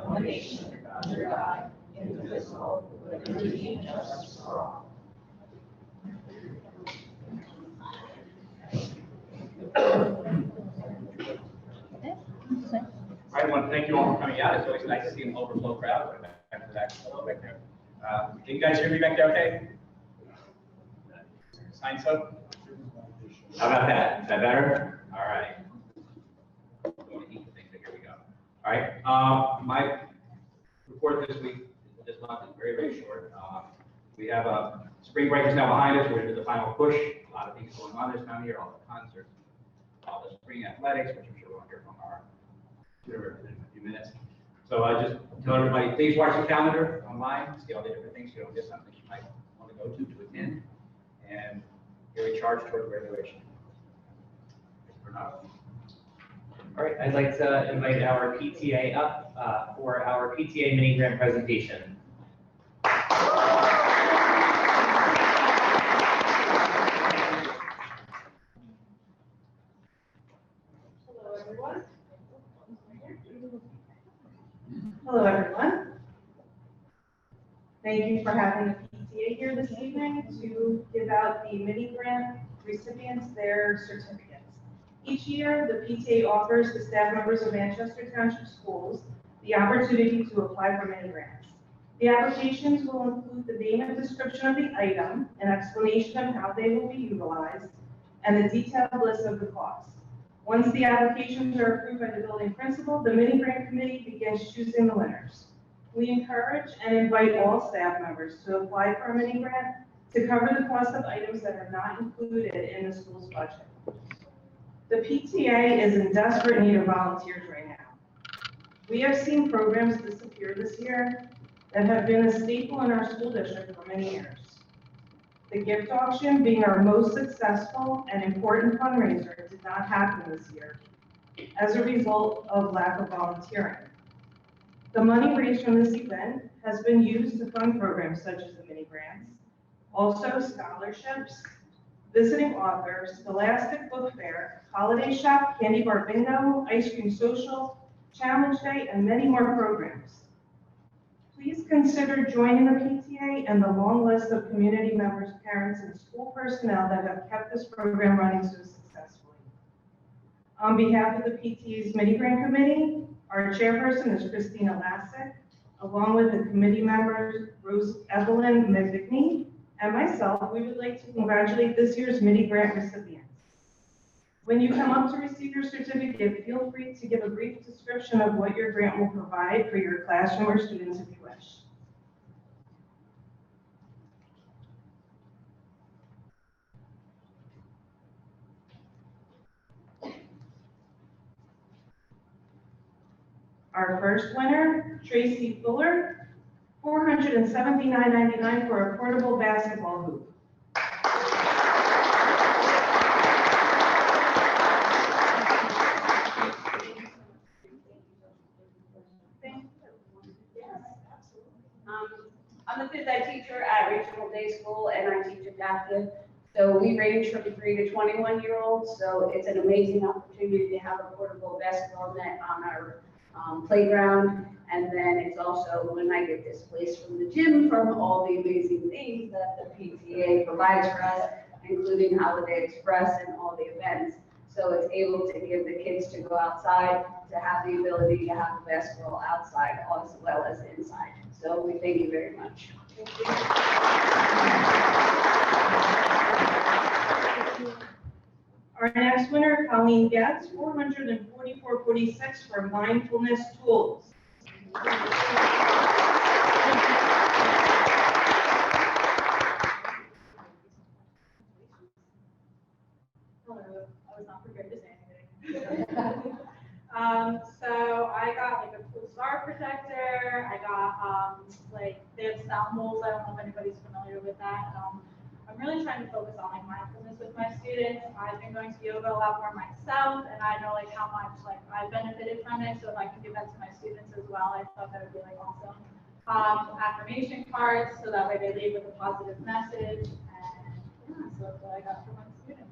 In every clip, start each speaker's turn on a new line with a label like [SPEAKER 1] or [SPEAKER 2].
[SPEAKER 1] one nation, under God, indivisible, with liberty and justice for all.
[SPEAKER 2] I want to thank you all for coming out. It's always nice to see an overflow crowd. Back to that back there. Can you guys hear me back there okay? Sign so? How about that? Is that better? All right. Don't want to eat the thing, but here we go. All right. My report this week, this month is very, very short. We have spring break is now behind us. We're into the final push. A lot of things going on this time of year, all the concerts, all the spring athletics, which I'm sure we'll hear from our tutor in a few minutes. So I just tell everybody, please watch the calendar online, see all the different things. You don't miss something you might want to go to attend, and you're recharged toward graduation. All
[SPEAKER 3] right, I'd like to invite our PTA up for our PTA mini grant presentation.
[SPEAKER 4] Hello, everyone. Hello, everyone. Thank you for having the PTA here this evening to give out the mini grant recipients their certificates. Each year, the PTA offers the staff members of Manchester Township Schools the opportunity to apply for mini grants. The applications will include the name and description of the item, an explanation of how they will be utilized, and a detailed list of the costs. Once the applications are approved by the building principal, the mini grant committee begins choosing the winners. We encourage and invite all staff members to apply for a mini grant to cover the cost of items that are not included in the school's budget. The PTA is in desperate need of volunteers right now. We have seen programs disappear this year that have been a staple in our school district for many years. The gift auction, being our most successful and important fundraiser, did not happen this year as a result of lack of volunteering. The money raised from this event has been used to fund programs such as the mini grants, also scholarships, visiting authors, Scholastic Book Fair, Holiday Shop, Candy Bar Bingo, Ice Cream Social, Challenge Day, and many more programs. Please consider joining the PTA and the long list of community members, parents, and school personnel that have kept this program running so successfully. On behalf of the PTA's mini grant committee, our chairperson is Christina Lassick, along with the committee members, Rose Evelyn McVickney, and myself. We would like to congratulate this year's mini grant recipients. When you come up to receive your certificate, feel free to give a brief description of what your grant will provide for your classroom or students if you wish. Our first winner, Tracy Fuller, $479.99 for a portable basketball hoop.
[SPEAKER 5] I'm the phys ed teacher at Regional Day School, and I teach adaptive. So we range from 3 to 21-year-olds. So it's an amazing opportunity to have a portable basketball net on our playground. And then it's also when I get displaced from the gym from all the amazing things that the PTA provides for us, including Holiday Express and all the events. So it's able to give the kids to go outside, to have the ability to have the basketball outside as well as inside. So we thank you very much.
[SPEAKER 4] Thank you. Our next winner, Colleen Getz, $444.46 for mindfulness tools.
[SPEAKER 6] Hello, I was not prepared to say anything. So I got like a cool star protector. I got like they have sound bowls. I don't know if anybody's familiar with that. I'm really trying to focus on like mindfulness with my students. I've been going to yoga a lot more myself, and I know like how much like I benefited from it. So if I can give that to my students as well, I thought that would be like awesome. Affirmation cards, so that way they leave with a positive message. And yeah, so that's what I got for my students.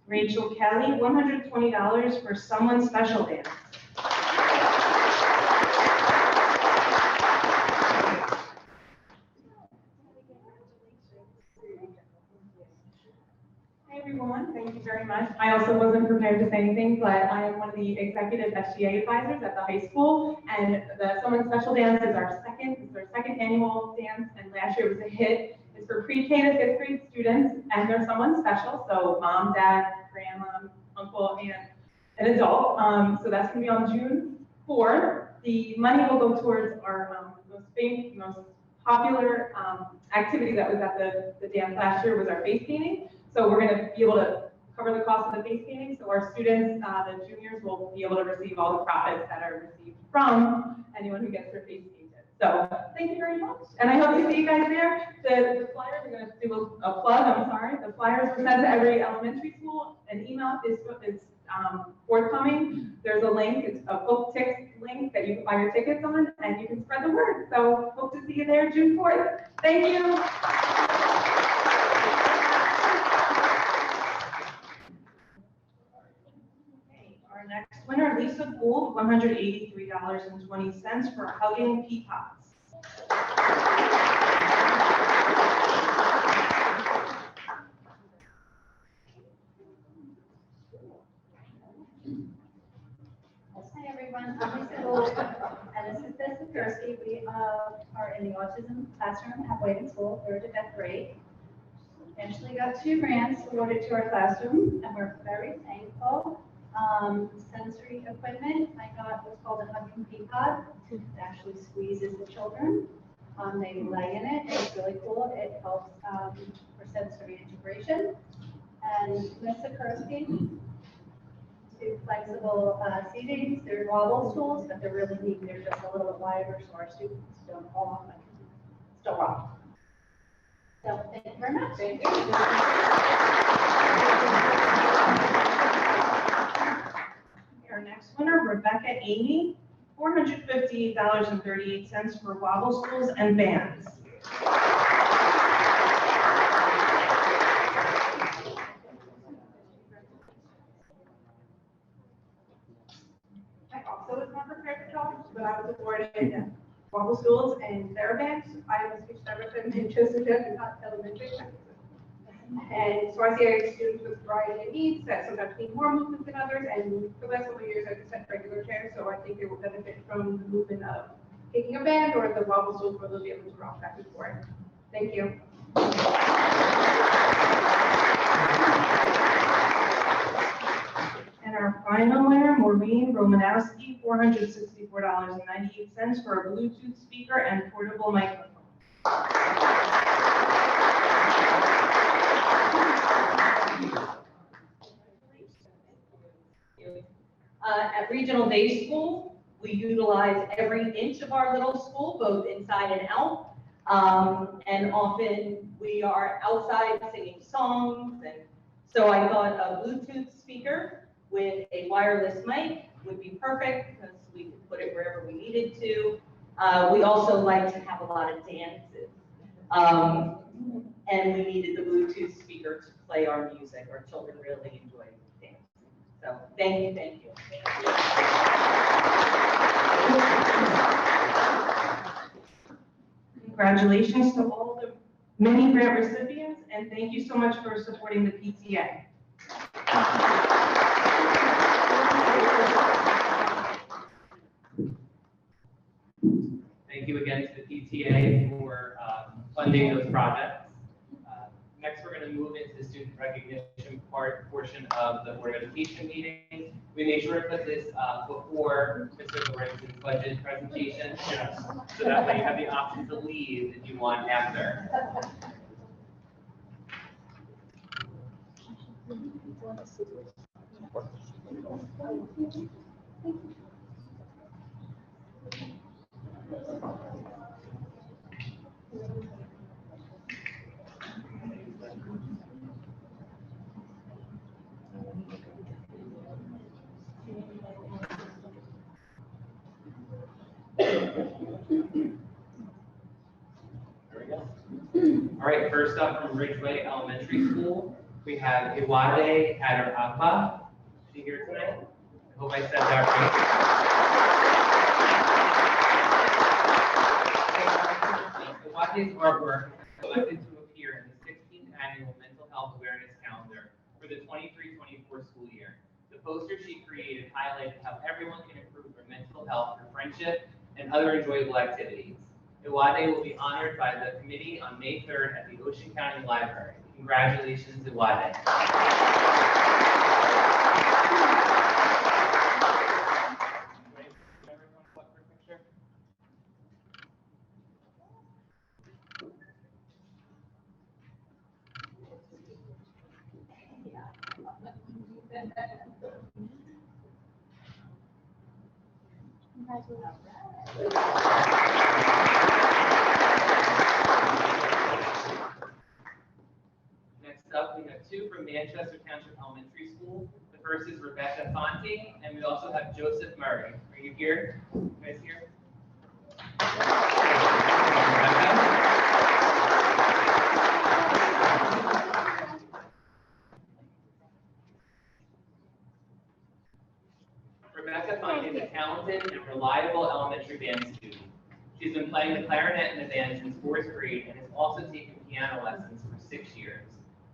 [SPEAKER 4] Rachel Kelly, $120 for Someone Special Dance. Hi, everyone. Thank you very much. I also wasn't prepared to say anything, but I am one of the executive SGA advisors at the high school, and the Someone Special Dance is our second annual dance, and last year it was a hit. It's for pre-K to fifth grade students, and they're someone special, so mom, dad, grandma, uncle, and an adult. So that's going to be on June 4th. The money will go towards our most popular activity that was at the dance last year was our face painting. So we're going to be able to cover the cost of the face painting. So our students, the juniors, will be able to receive all the profits that are received from anyone who gets their face painted. So thank you very much. And I hope to see you guys there. The flyers, I'm going to do a plug, I'm sorry. The flyers were sent to every elementary school. An email is forthcoming. There's a link, it's a book tick link that you can buy your tickets on, and you can spread the word. So hope to see you there June 4th. Thank you. Our next winner, Lisa Gould, $183.20 for Hugging Peapots.
[SPEAKER 7] Hi everyone, I'm Lisa Gould, and this is Beth Sikorsky. We are in the autism classroom at Whiting School, 3rd to 5th grade. Eventually got 2 grants awarded to our classroom, and we're very thankful. Sensory equipment, I got what's called a hugging peapod. It actually squeezes the children. They lay in it. It's really cool. It helps for sensory integration. And Ms. Sikorsky, 2 flexible seatings. They're wobble stools, but they're really neat. They're just a little bit wider, so our students don't fall off and still rock. So thank you very much.
[SPEAKER 4] Thank you. Our next winner, Rebecca Amy, $458.38 for wobble stools and bands. I also was not prepared to talk, but I was awarded wobble stools and TheraBands. I am a speech therapist in Joseph Elementary. And so I see students with a variety of needs that sometimes need more movement than others. And for the last couple of years, I've just had regular chairs, so I think they will benefit from the movement of taking a band or the wobble stools where they'll be able to rock back and forth. Thank you. And our final winner, Maureen Romanowski, $464.98 for a Bluetooth speaker and portable microphone.
[SPEAKER 8] At Regional Day School, we utilize every inch of our little school, both inside and out. And often we are outside singing songs. And so I thought a Bluetooth speaker with a wireless mic would be perfect because we could put it wherever we needed to. We also like to have a lot of dances. And we needed the Bluetooth speaker to play our music. Our children really enjoy dancing. So thank you, thank you.
[SPEAKER 4] Congratulations to all the mini grant recipients, and thank you so much for supporting the PTA.
[SPEAKER 3] Thank you again to the PTA for funding those projects. Next, we're going to move into the student recognition portion of the Board of Education meeting. We made sure to put this before Mr. Lawrence's budget presentation, so that way you have the option to leave if you want after. All right, first up from Ridgeway Elementary School, We have Iwade Adarapa. Is he here tonight? I hope I said that right. Iwade's artwork is selected to appear in the 16th Annual Mental Health Awareness Calendar for the 23-24 school year. The poster she created highlighted how everyone can improve their mental health through friendship and other enjoyable activities. Iwade will be honored by the committee on May 3rd at the Ocean County Library. Congratulations, Iwade. Next up, we have two from Manchester Township Elementary School. The first is Rebecca Fonte, and we also have Joseph Murray. Are you here? You guys here? Rebecca Fonte is a talented and reliable elementary band student. She's been playing the clarinet in the band since 4th grade and has also taken piano lessons for 6 years.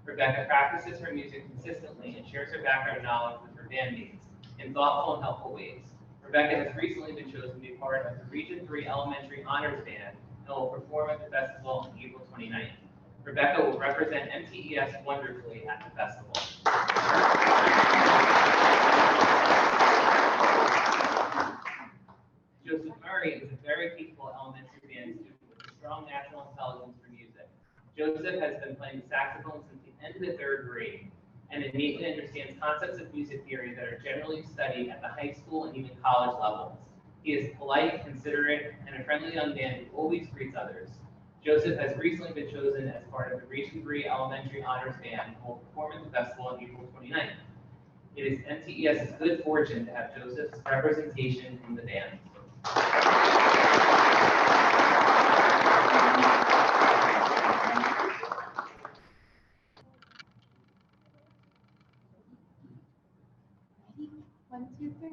[SPEAKER 3] Rebecca practices her music consistently and shares her background knowledge with her bandmates in thoughtful and helpful ways. Rebecca has recently been chosen to be part of the Region 3 Elementary Honors Band and will perform at the festival on April 29th. Rebecca will represent MTES wonderfully at the festival. Joseph Murray is a very capable elementary band student with a strong natural intelligence for music. Joseph has been playing saxophone since the end of the 3rd grade and innately understands concepts of music theory that are generally studied at the high school and even college levels. He is polite, considerate, and a friendly young man who always greets others. Joseph has recently been chosen as part of the Region 3 Elementary Honors Band and will perform at the festival on April 29th. It is MTES's good fortune to have Joseph's representation in the band.
[SPEAKER 7] One, two, three.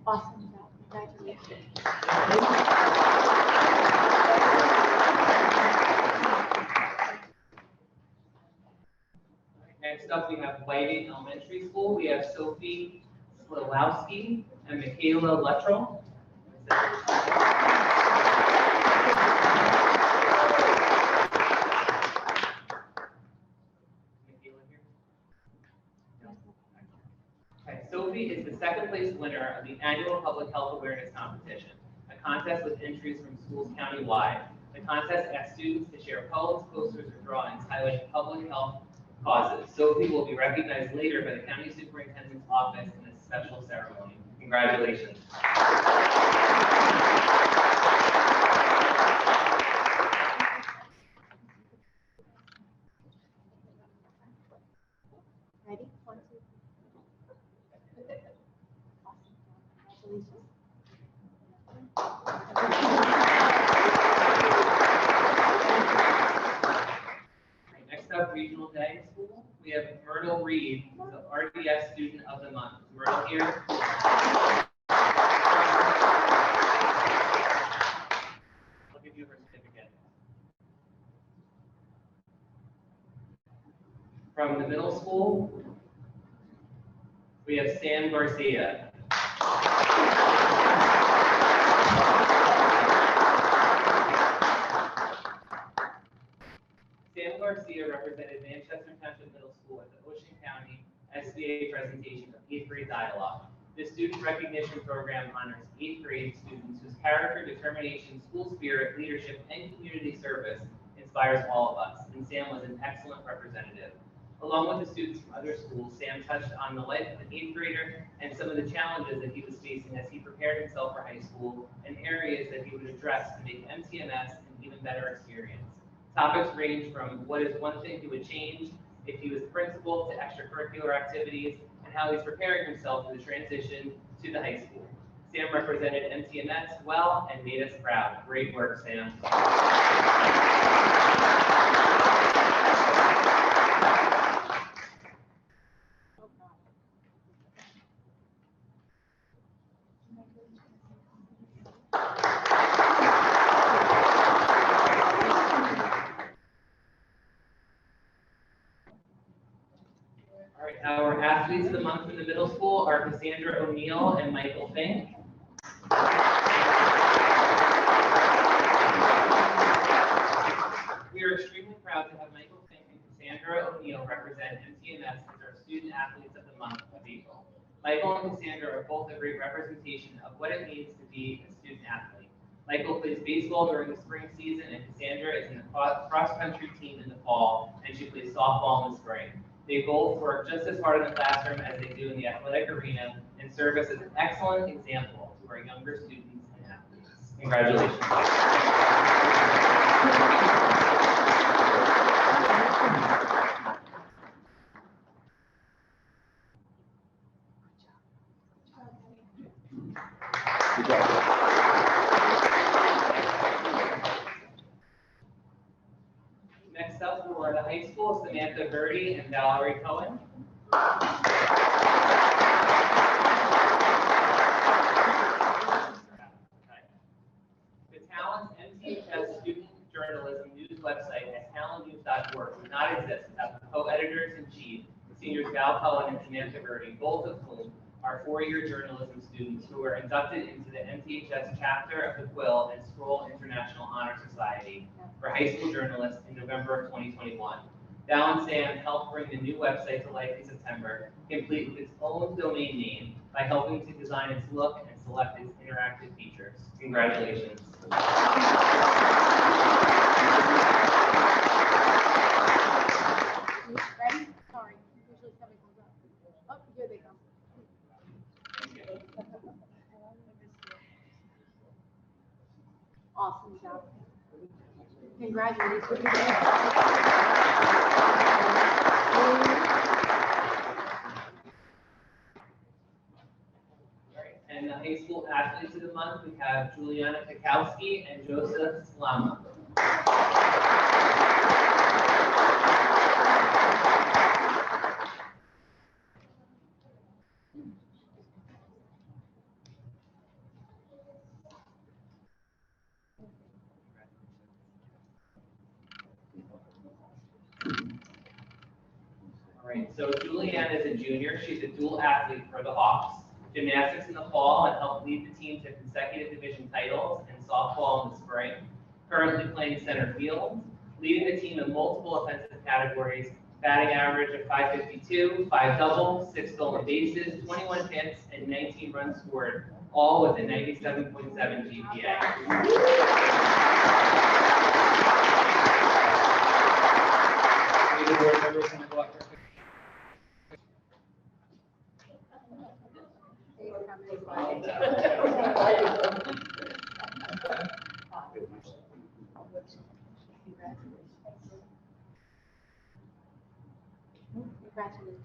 [SPEAKER 7] Awesome job. Congratulations.
[SPEAKER 3] Next up, we have Whiting Elementary School. We have Sophie Slawowski and Michaela Luttrell. Okay, Sophie is the 2nd place winner of the annual Public Health Awareness Competition, a contest with entries from schools countywide. The contest asks students to share poems, posters, or drawings highlighting public health causes. Sophie will be recognized later by the County Superintendent's Office in a special ceremony. Congratulations.
[SPEAKER 7] Ready? One, two. Awesome. Congratulations.
[SPEAKER 3] Next up, Regional Day School. We have Myrtle Reed, who's the RDS Student of the Month. Is Myrtle here? I'll give you her certificate. From the middle school, we have Sam Garcia. Sam Garcia represented Manchester Township Middle School at the Ocean County SBA presentation of 8th grade dialogue. This student recognition program honors 8th grade students whose character, determination, school spirit, leadership, and community service inspires all of us, and Sam was an excellent representative. Along with the students from other schools, Sam touched on the life of an 8th grader and some of the challenges that he was facing as he prepared himself for high school and areas that he would address to make MTMS an even better experience. Topics range from what is one thing he would change if he was principal to extracurricular activities and how he's preparing himself for the transition to the high school. Sam represented MTMS well and made us proud. Great work, Sam. All right, our athletes of the month in the middle school are Cassandra O'Neill and Michael Fink. We are extremely proud to have Michael Fink and Cassandra O'Neill represent MTMS as our student athletes of the month of April. Michael and Cassandra are both a great representation of what it means to be a student athlete. Michael plays baseball during the spring season, and Cassandra is in the cross-country team in the fall, and she plays softball in the spring. They both work just as hard in the classroom as they do in the athletic arena and serve us as an excellent example to our younger students and athletes. Congratulations.
[SPEAKER 2] Good job.
[SPEAKER 3] Next up, who are the high school, Samantha Birdie and Valerie Cohen. The Talent's MTHS student journalism news website at talentnews.org would not exist without the co-editors-in-chief, seniors Val Cohen and Samantha Birdie, both of whom are four-year journalism students who were inducted into the MTHS chapter of the Quill and Scroll International Honor Society for high school journalists in November of 2021. Val and Sam helped bring the new website to life in September, complete with its own domain name by helping to design its look and select its interactive features. Congratulations.
[SPEAKER 1] Ready? Sorry, usually somebody comes up. Oh, here they come. Awesome job. Congratulations.
[SPEAKER 3] And the high school athletes of the month, we have Juliana Pikowski and Joseph Slama. All right, so Julianne is a junior. She's a dual athlete for the Hawks. Gymnastics in the fall and helped lead the team to consecutive division titles and softball in the spring. Currently playing center field, leading the team in multiple offensive categories, batting average of .552, 5 doubles, 6 stolen bases, 21 hits, and 19 runs scored, all with a 97.7 GPA. The board members can go up for
[SPEAKER 1] Congratulations.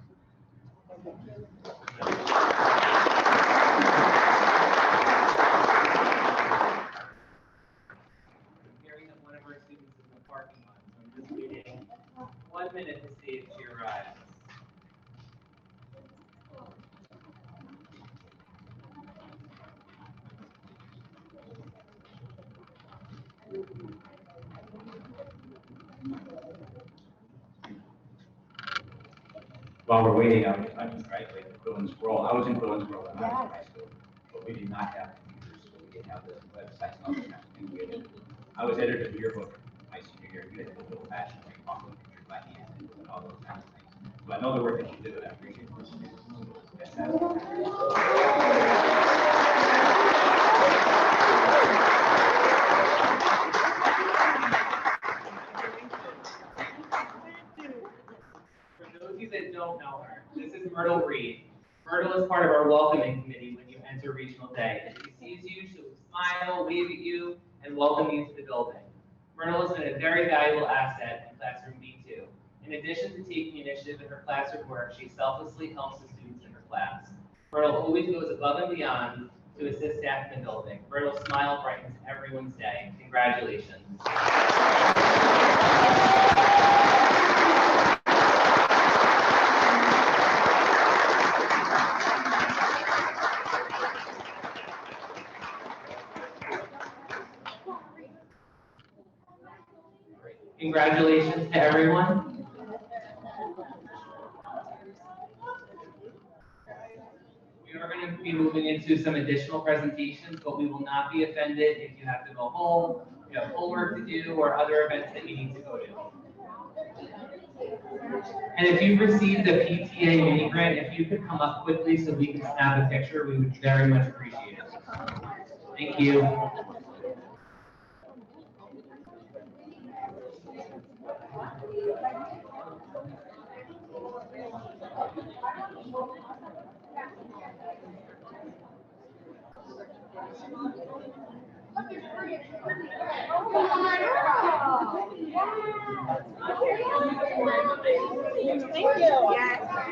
[SPEAKER 3] hearing that one of our students is in the parking lot, so I'm just waiting 1 minute to see if she arrives.
[SPEAKER 2] While we're waiting, I mean, right, like Quill and Scroll. I was in Quill and Scroll when I was in high school, but we did not have computers, so we didn't have the websites and all that kind of thing. We had- I was editor of the yearbook my senior year. We had to go fashioned, like, off the computer by hand and all those kinds of things. So I know the work that you did, and I appreciate
[SPEAKER 3] For those of you that don't know her, this is Myrtle Reed. Myrtle is part of our welcoming committee when you enter Regional Day. If she sees you, she'll smile, wave at you, and welcome you to the building. Myrtle has been a very valuable asset in Classroom B2. In addition to taking initiative in her classroom work, she selflessly helps the students in her class. Myrtle always goes above and beyond to assist staff in the building. Bertle's smile brightens everyone's day. Congratulations. Congratulations to everyone. We are going to be moving into some additional presentations, but we will not be offended if you have to go home, you have homework to do, or other events that you need to go to. And if you received the PTA mini grant, if you could come up quickly so we can snap a picture, we would very much appreciate it. Thank you.
[SPEAKER 1] Thank you.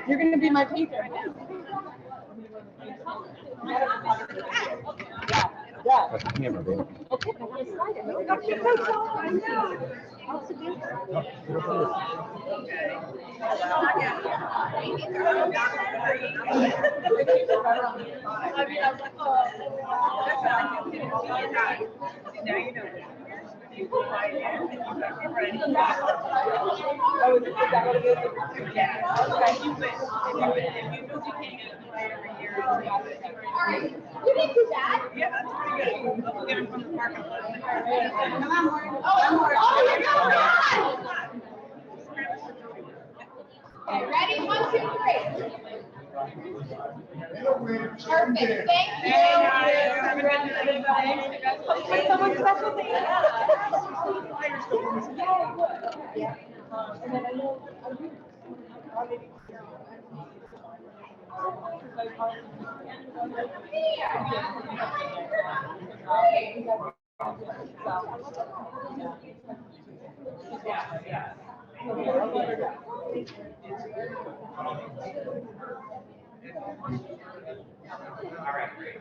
[SPEAKER 1] You're going to be my painter. Yeah.
[SPEAKER 9] That's the camera, baby.
[SPEAKER 1] Now you know. You didn't do that? Yeah, that's pretty good. I'll get him from the parking lot. Come on, Lauren. Oh, okay, ready? 1, 2, 3. Perfect. Thank you. Wait, someone special thing. Yeah. And then I know.
[SPEAKER 3] All right, great.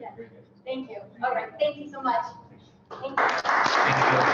[SPEAKER 7] Yeah. Thank you. All right, thank you so much. Thank you.
[SPEAKER 2] Thank you.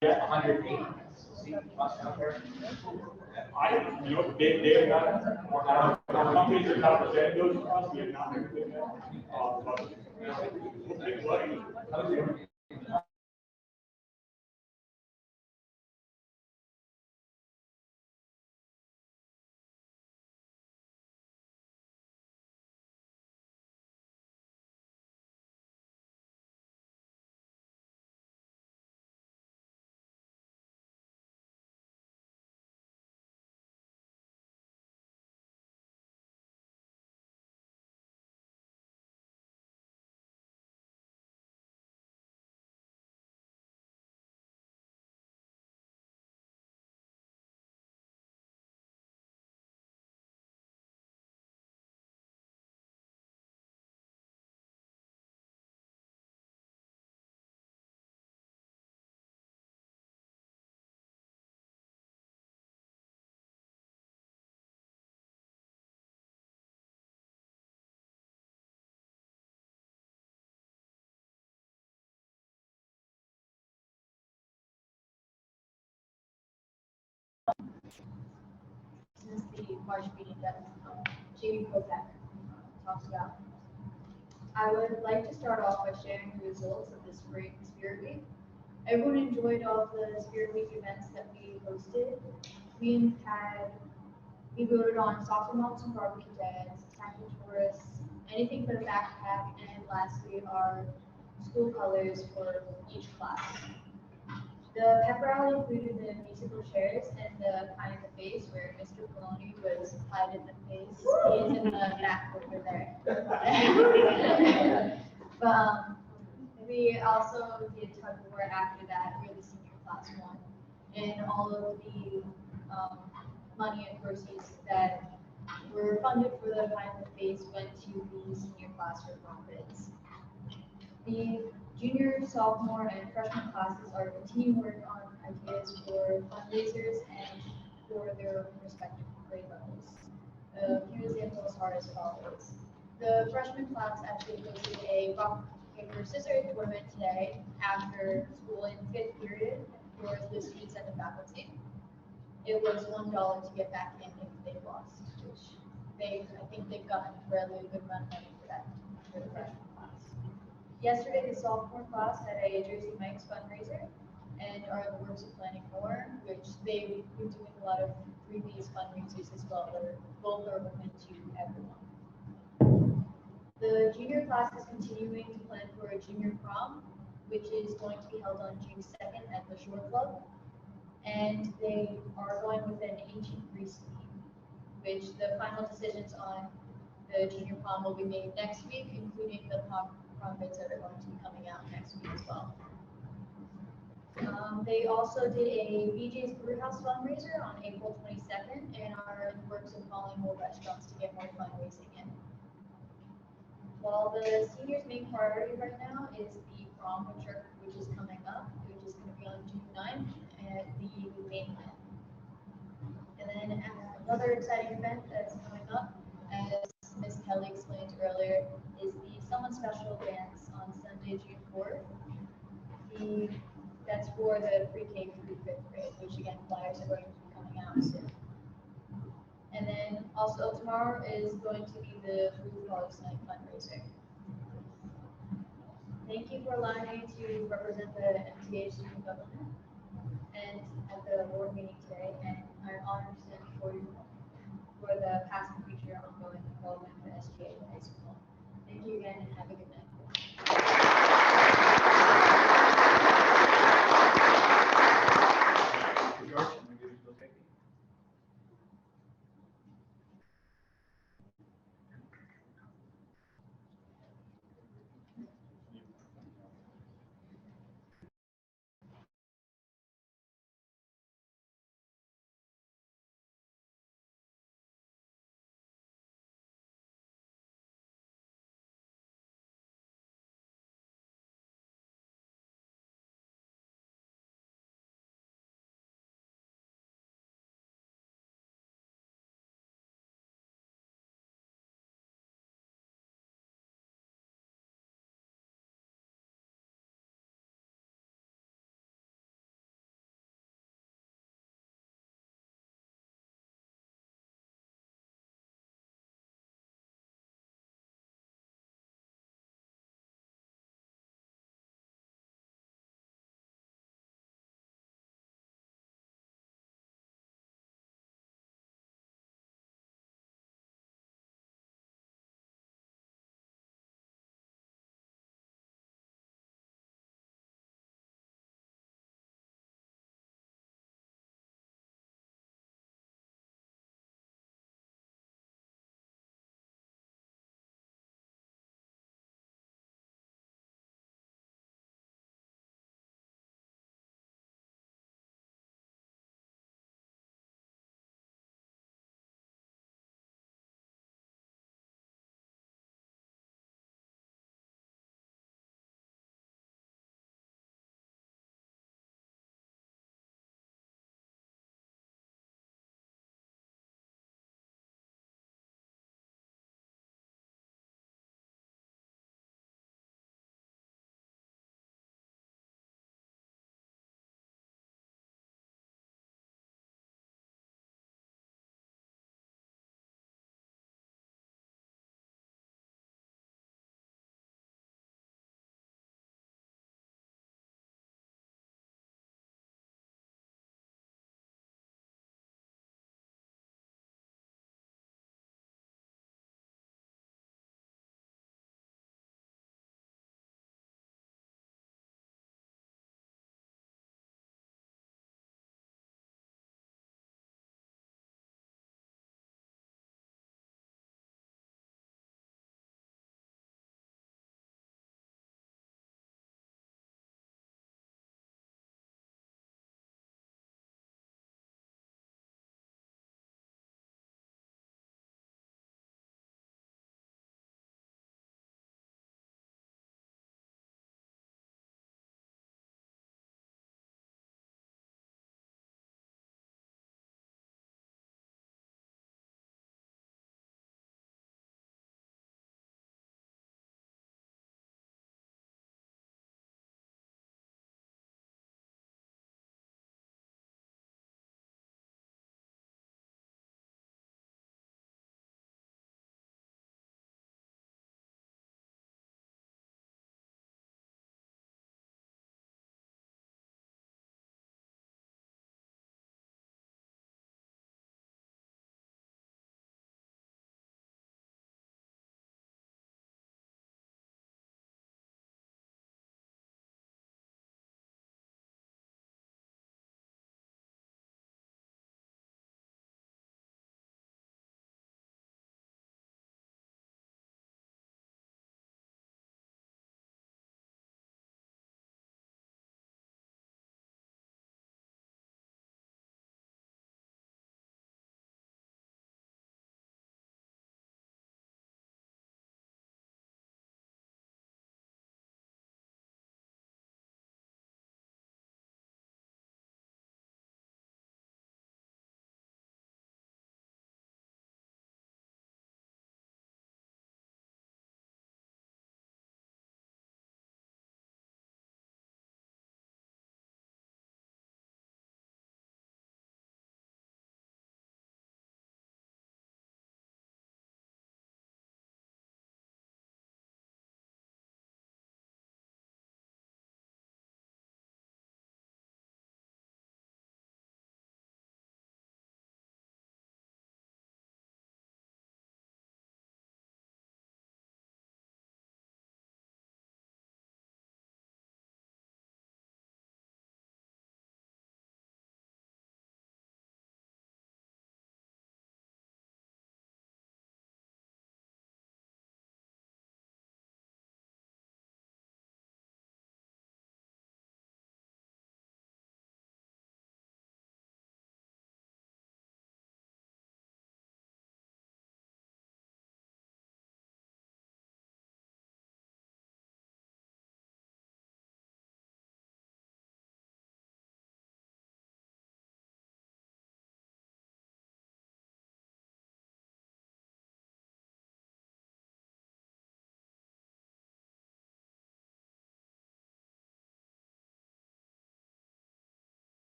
[SPEAKER 9] get 108 bus out there. They've got, companies are not presenting those costs, we have not been doing that. But, big money.
[SPEAKER 7] Since the March meeting that Jamie Kopak talked about. I would like to start off by sharing the results of the spring Spirit Week. Everyone enjoyed all of the Spirit Week events that we hosted. We voted on soccer moms and barbecue dads, tackle tourists, anything but a backpack, and lastly, our school colors for each class. The pep rally included the musical chairs and the pie in the face where Mr. Maloney was pied in the face. He is in the back over there. But we also did tug of war after that where the senior class won. And all of the money and proceeds that were funded for the pie in the face went to the senior class for profits. The junior, sophomore, and freshman classes are continuing work on ideas for fundraisers and for their respective grade levels. A few examples are as follows. The freshman class actually hosted a rock, paper, scissors tournament today after school in 5th period for the students and the faculty. It was $1 to get back in if they lost, which I think they've gotten a really good amount of money for that for the freshman class. Yesterday, the sophomore class had a Jersey Mike's fundraiser and are in the works of planning more, which they've been doing a lot of previous fundraisers as well, that are both are open to everyone. The junior class is continuing to plan for a junior prom, which is going to be held on June 2nd at the Shore Club. And they are going with an ancient Greece theme, which the final decisions on the junior prom will be made next week, including the prom bids that are going to be coming out next week as well. They also did a BJ's Brewhouse fundraiser on April 22nd and are in the works of calling more restaurants to get more fundraising in. While the seniors' main priority right now is the prom, which is coming up, which is going to be on June 9th at the mainland. And then another exciting event that's coming up, as Ms. Kelly explained earlier, is the Someone Special dance on Sunday, June 4th. That's for the pre-K through 5th grade, which again, flyers are going to be coming out soon. And then also tomorrow is going to be the Food College Night fundraiser. Thank you for allowing me to represent the MTA student government and at the board meeting today, and I'm honored to stand before you for the past and future ongoing involvement for SGA High School. Thank you again and have a good night.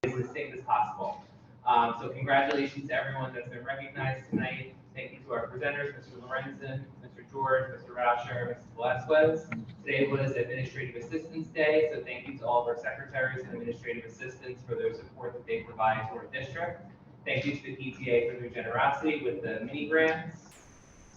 [SPEAKER 3] as succinct as possible. So congratulations to everyone that's been recognized tonight. Thank you to our presenters, Mr. Lorenzen, Mr. George, Mr. Rauscher, Mrs. Velasquez. Today was Administrative Assistance Day, so thank you to all of our secretaries and administrative assistants for their support that they provide to our district. Thank you to the PTA for their generosity with the mini grants.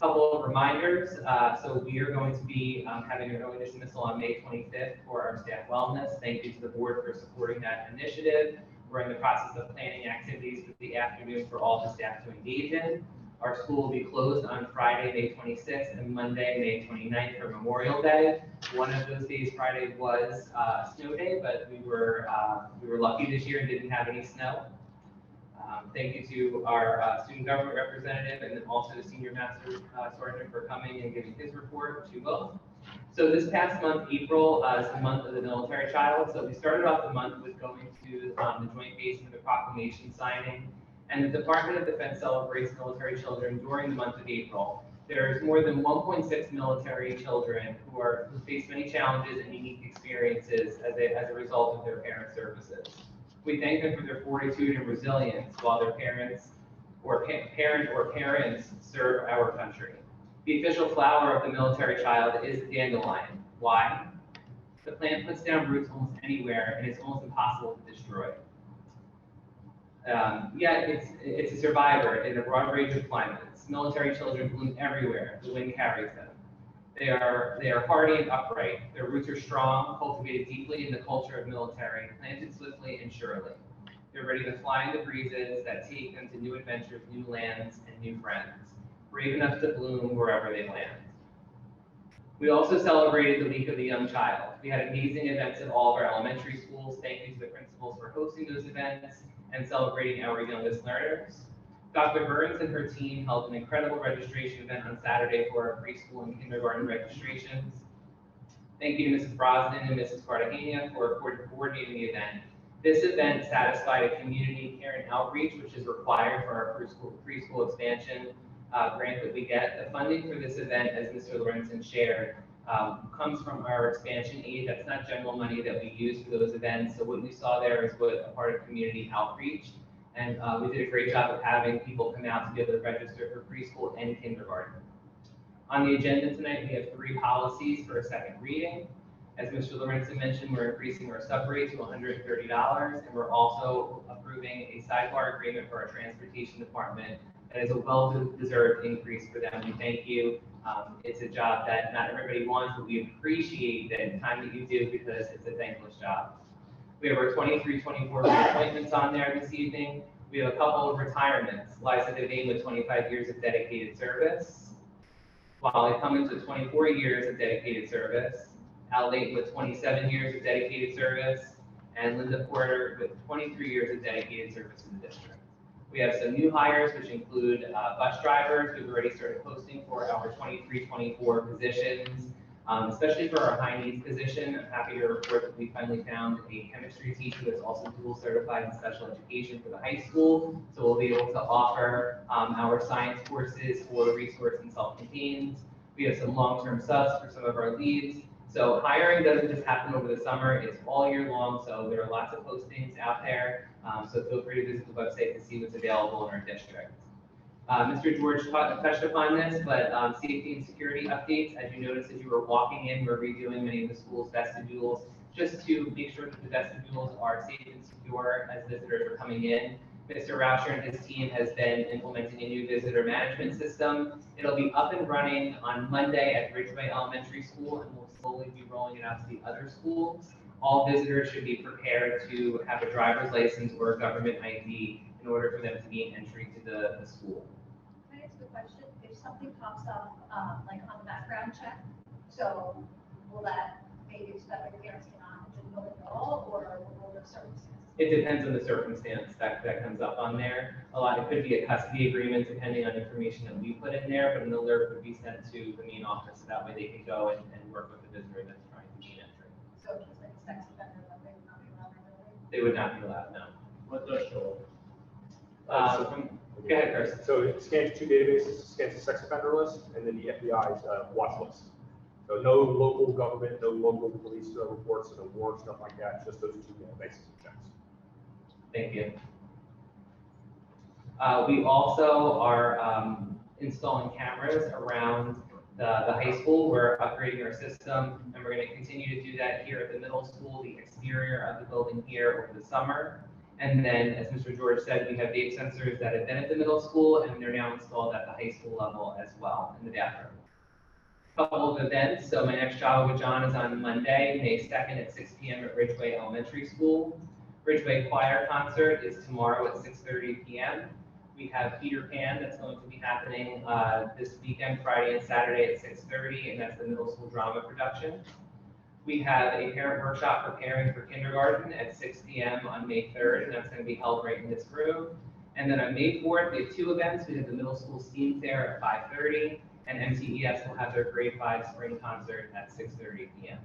[SPEAKER 3] Couple of reminders. So we are going to be having an early dismissal on May 25th for our staff wellness. Thank you to the board for supporting that initiative. We're in the process of planning activities for the afternoon for all the staff to engage in. Our school will be closed on Friday, May 26th and Monday, May 29th for Memorial Day. One of those days, Friday, was a snow day, but we were lucky this year and didn't have any snow. Thank you to our student government representative and then also the senior master sergeant for coming and giving his report to both. So this past month, April, is the month of the military child. So we started off the month with going to the joint base for the proclamation signing. And the Department of Defense celebrates military children during the month of April. There's more than 1.6 military children who face many challenges and unique experiences as a result of their parents' services. We thank them for their fortitude and resilience while their parents serve our country. The official flower of the military child is the dandelion. Why? The plant puts down roots almost anywhere and it's almost impossible to destroy. Yet it's a survivor in a broad range of climates. Military children bloom everywhere. The wind carries them. They are hardy and upright. Their roots are strong, cultivated deeply in the culture of military, planted swiftly and surely. They're ready to fly in the breezes that take them to new adventures, new lands, and new friends, brave enough to bloom wherever they land. We also celebrated the Week of the Young Child. We had amazing events at all of our elementary schools. Thank you to the principals for hosting those events and celebrating our youngest learners. Dr. Burns and her team held an incredible registration event on Saturday for our preschool and kindergarten registrations. Thank you to Mrs. Brosnan and Mrs. Cartagena for coordinating the event. This event satisfied a community care and outreach, which is required for our preschool expansion grant that we get. The funding for this event, as Mr. Lorenzen shared, comes from our expansion aid. That's not general money that we use for those events. So what you saw there is what a part of community outreach. And we did a great job of having people come out to be able to register for preschool and kindergarten. On the agenda tonight, we have 3 policies for a second reading. As Mr. Lorenzen mentioned, we're increasing our sub rate to $130, and we're also approving a sidebar agreement for our transportation department. That is a well-deserved increase for them. We thank you. It's a job that not everybody wants, but we appreciate the time that you do because it's a thankless job. We have our 23-24 reappointments on there this evening. We have a couple of retirements. Liza Devane with 25 years of dedicated service. Wally Cummins with 24 years of dedicated service. Al Layton with 27 years of dedicated service. And Linda Porter with 23 years of dedicated service in the district. We have some new hires, which include bus drivers. We've already started posting for our 23-24 positions. Especially for our high needs position, I'm happy to report that we finally found a chemistry teacher that's also dual certified in special education for the high school. So we'll be able to offer our science courses for resource and self-contained. We have some long-term subs for some of our leads. So hiring doesn't just happen over the summer, it's all year long. So there are lots of postings out there. So feel free to visit the website to see what's available in our district. Mr. George touched upon this, but safety and security updates. As you noticed, as you were walking in, we're redoing many of the school's vestibules just to make sure that the vestibules are safe and secure as visitors are coming in. Mr. Rauscher and his team has been implementing a new visitor management system. It'll be up and running on Monday at Ridgeway Elementary School, and we'll slowly be rolling it out to the other schools. All visitors should be prepared to have a driver's license or a government ID in order for them to gain entry to the school.
[SPEAKER 7] Can I ask a question? If something pops up, like on the background check, so will that maybe so that the parents cannot know it at all, or will the circumstances?
[SPEAKER 3] It depends on the circumstance that comes up on there. It could be a custody agreement depending on information that we put in there, but an alert would be sent to the main office so that way they can go and work with the visitor that's trying to gain entry.
[SPEAKER 7] So just like sex offender, like they would not be allowed in the building?
[SPEAKER 3] They would not be allowed, no.
[SPEAKER 9] What does show?
[SPEAKER 3] Go ahead, Chris.
[SPEAKER 10] So it scans 2 databases, scans the sex offender list, and then the FBI's watch list. So no local government, no local police reports, no war, stuff like that, just those 2 databases of checks.
[SPEAKER 3] Thank you. We also are installing cameras around the high school. We're upgrading our system, and we're going to continue to do that here at the middle school, the exterior of the building here over the summer. And then, as Mr. George said, we have vape sensors that have been at the middle school, and they're now installed at the high school level as well in the bathroom. Couple of events. So my next Java with John is on Monday, May 2nd at 6 p.m. at Ridgeway Elementary School. Ridgeway Choir Concert is tomorrow at 6:30 p.m. We have Peter Pan that's going to be happening this weekend, Friday and Saturday at 6:30, and that's the middle school drama production. We have a parent workshop preparing for kindergarten at 6 p.m. on May 3rd, and that's going to be held right in this room. And then on May 4th, we have two events. We have the middle school STEAM fair at 5:30, and MTES will have their grade 5 spring concert at 6:30 p.m.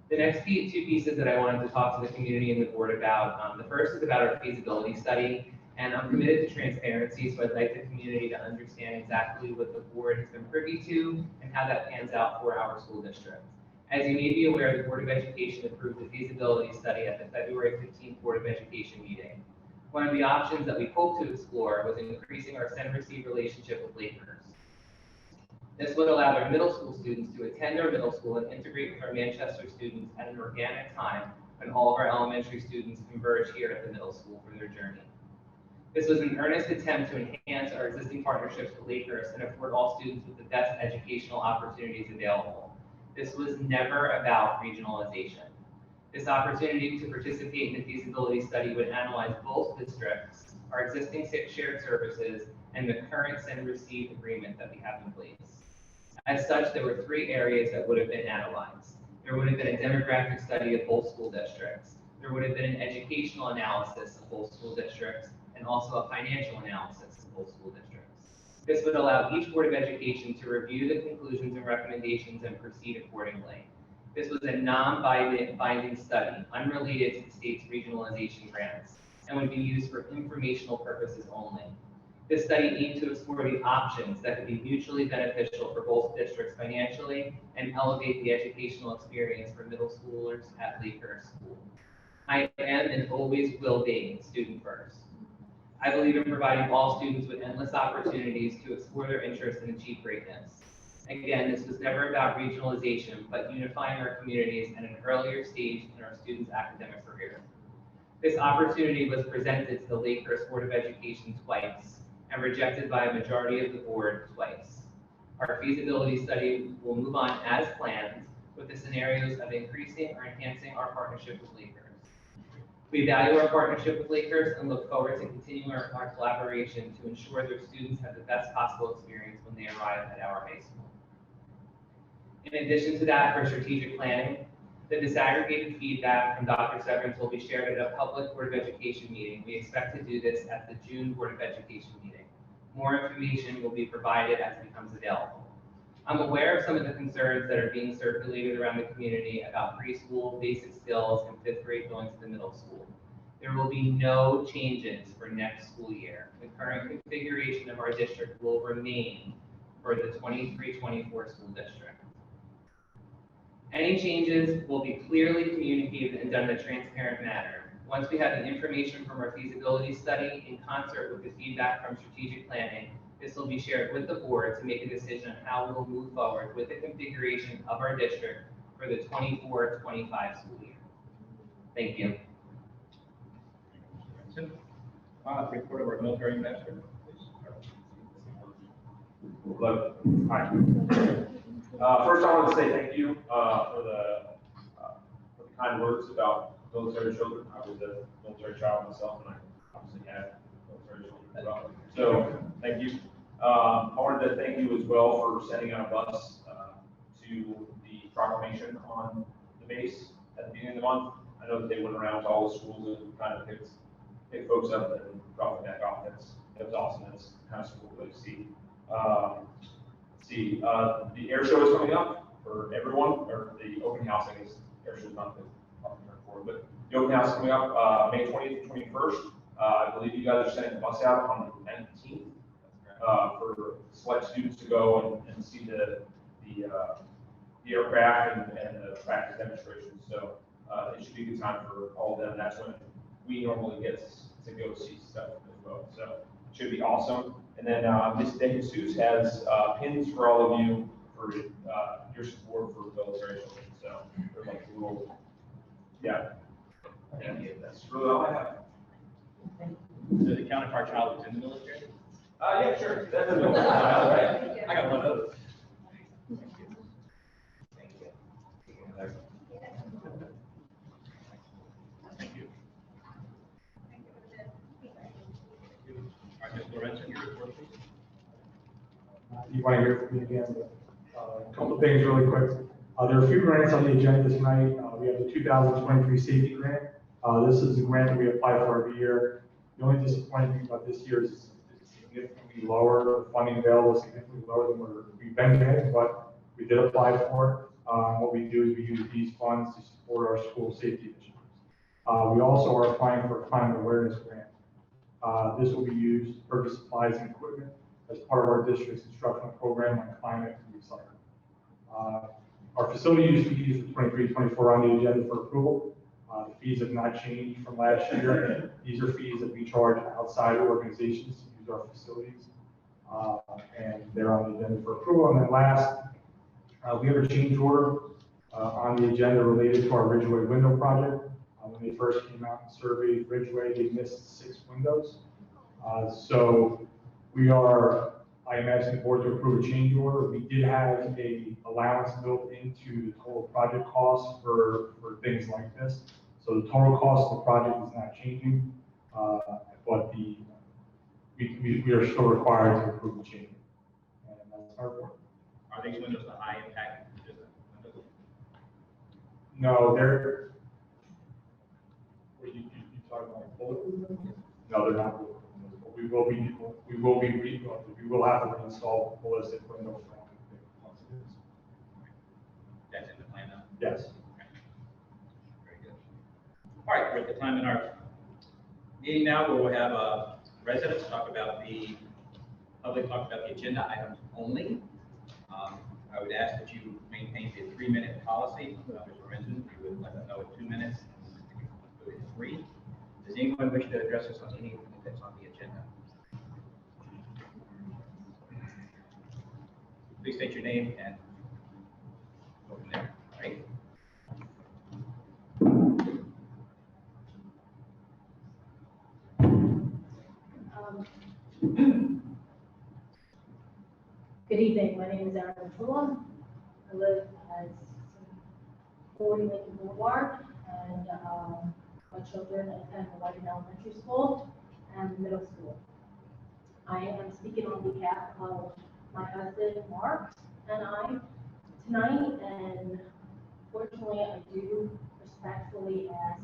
[SPEAKER 3] The next two pieces that I wanted to talk to the community and the board about, the first is about our feasibility study, and I'm committed to transparency, so I'd like the community to understand exactly what the board has been privy to and how that pans out for our school district. As you may be aware, the Board of Education approved the feasibility study at the February 15th Board of Education meeting. One of the options that we hoped to explore was increasing our send-receive relationship with Lakers. This would allow our middle school students to attend our middle school and integrate with our Manchester students at an organic time when all of our elementary students converge here at the middle school for their journey. This was an earnest attempt to enhance our existing partnerships with Lakers and afford all students with the best educational opportunities available. This was never about regionalization. This opportunity to participate in the feasibility study would analyze both districts, our existing shared services, and the current send-receive agreement that we have in place. As such, there were three areas that would have been analyzed. There would have been a demographic study of both school districts. There would have been an educational analysis of both school districts, and also a financial analysis of both school districts. This would allow each Board of Education to review the conclusions and recommendations and proceed accordingly. This was a non-binding study, unrelated to the state's regionalization grants, and would be used for informational purposes only. This study aimed to explore the options that could be mutually beneficial for both districts financially and elevate the educational experience for middle schoolers at Lakehurst School. I am and always will be student first. I believe in providing all students with endless opportunities to explore their interests and achieve greatness. Again, this was never about regionalization, but unifying our communities at an earlier stage in our students' academic career. This opportunity was presented to the Lakehurst Board of Education twice and rejected by a majority of the board twice. Our feasibility study will move on as planned with the scenarios of increasing or enhancing our partnership with Lakehurst. We value our partnership with Lakehurst and look forward to continuing our collaboration to ensure their students have the best possible experience when they arrive at our high school. In addition to that, for strategic planning, the disaggregated feedback from Dr. Severance will be shared at a public Board of Education meeting. We expect to do this at the June Board of Education meeting. More information will be provided as it becomes available. I'm aware of some of the concerns that are being circulated around the community about preschool, basic skills, and 5th grade going to the middle school. There will be no changes for next school year. The current configuration of our district will remain for the 23-24 school district. Any changes will be clearly communicated and done in a transparent manner. Once we have the information from our feasibility study in concert with the feedback from strategic planning, this will be shared with the board to make a decision on how we'll move forward with the configuration of our district for the 24-25 school year. Thank you.
[SPEAKER 10] Report of our military ambassador, please. Hello. Hi. First, I want to say thank you for the kind words about military children. I was a military child myself, and I obviously had military children as well. So, thank you. I wanted to thank you as well for sending out a bus to the proclamation on the base at the beginning of the month. I know that they went around to all the schools and kind of picked folks up and dropped them back off. That was awesome. That's kind of cool to see. The air show is coming up for everyone, or the open house, I guess. Air show is not the for, but the open house is coming up May 20th to 21st. I believe you guys are sending the bus out on the 19th for select students to go and see the aircraft and the practice demonstrations. So it should be a good time for all of them. That's when we normally get to go see stuff as well. So it should be awesome. And then Ms. De Jesus has pins for all of you for your support for military children. So they're like a little, yeah. And that's really all I have.
[SPEAKER 2] Does it count if our child was in the military?
[SPEAKER 10] Yeah, sure. That's a right.
[SPEAKER 2] I got one of those. Thank you. All right, Ms. Lorenzen, your report, please.
[SPEAKER 9] You want to hear from me again? A couple of things really quick. There are a few grants on the agenda tonight. We have the 2023 safety grant. This is a grant that we apply for every year. The only disappointing thing about this year is it's significantly lower. The funding available is significantly lower than we've been getting, but we did apply for it. What we do is we use these funds to support our school safety initiatives. We also are applying for a climate awareness grant. This will be used to purchase supplies and equipment as part of our district's instructional program on climate and recycling. Our facility use fees for 23-24 on the agenda for approval. The fees have not changed from last year. These are fees that we charge outside organizations to use our facilities, and they're on the agenda for approval. And then last, we have a change order on the agenda related to our Ridgeway window project. When they first came out and surveyed Ridgeway, they missed 6 windows. So we are, I am asking the board to approve a change order. We did have a allowance built into the total project cost for things like this. So the total cost of the project is not changing, but we are still required to approve the change. And that's our report.
[SPEAKER 2] Are these windows the high impact windows?
[SPEAKER 9] No, they're. You talking about bullet windows? No, they're not bullet windows. But we will have to reinstall ballistic windows.
[SPEAKER 2] That's in the plan now?
[SPEAKER 9] Yes.
[SPEAKER 2] Okay. Very good. All right, we're at the time in our meeting now where we'll have residents talk about the agenda items only. I would ask that you maintain the 3-minute policy. Ms. Lorenzen, you would let them know at 2 minutes, go to 3. Does anyone wish to address us on anything that's on the agenda? Please state your name and go from there, all right?
[SPEAKER 11] Good evening, my name is Erin Trula. I live at 40 Lincoln Boulevard, and my children attend the White Elementary School and middle school. I am speaking on behalf of my husband, Mark, and I tonight, and fortunately, I do respectfully ask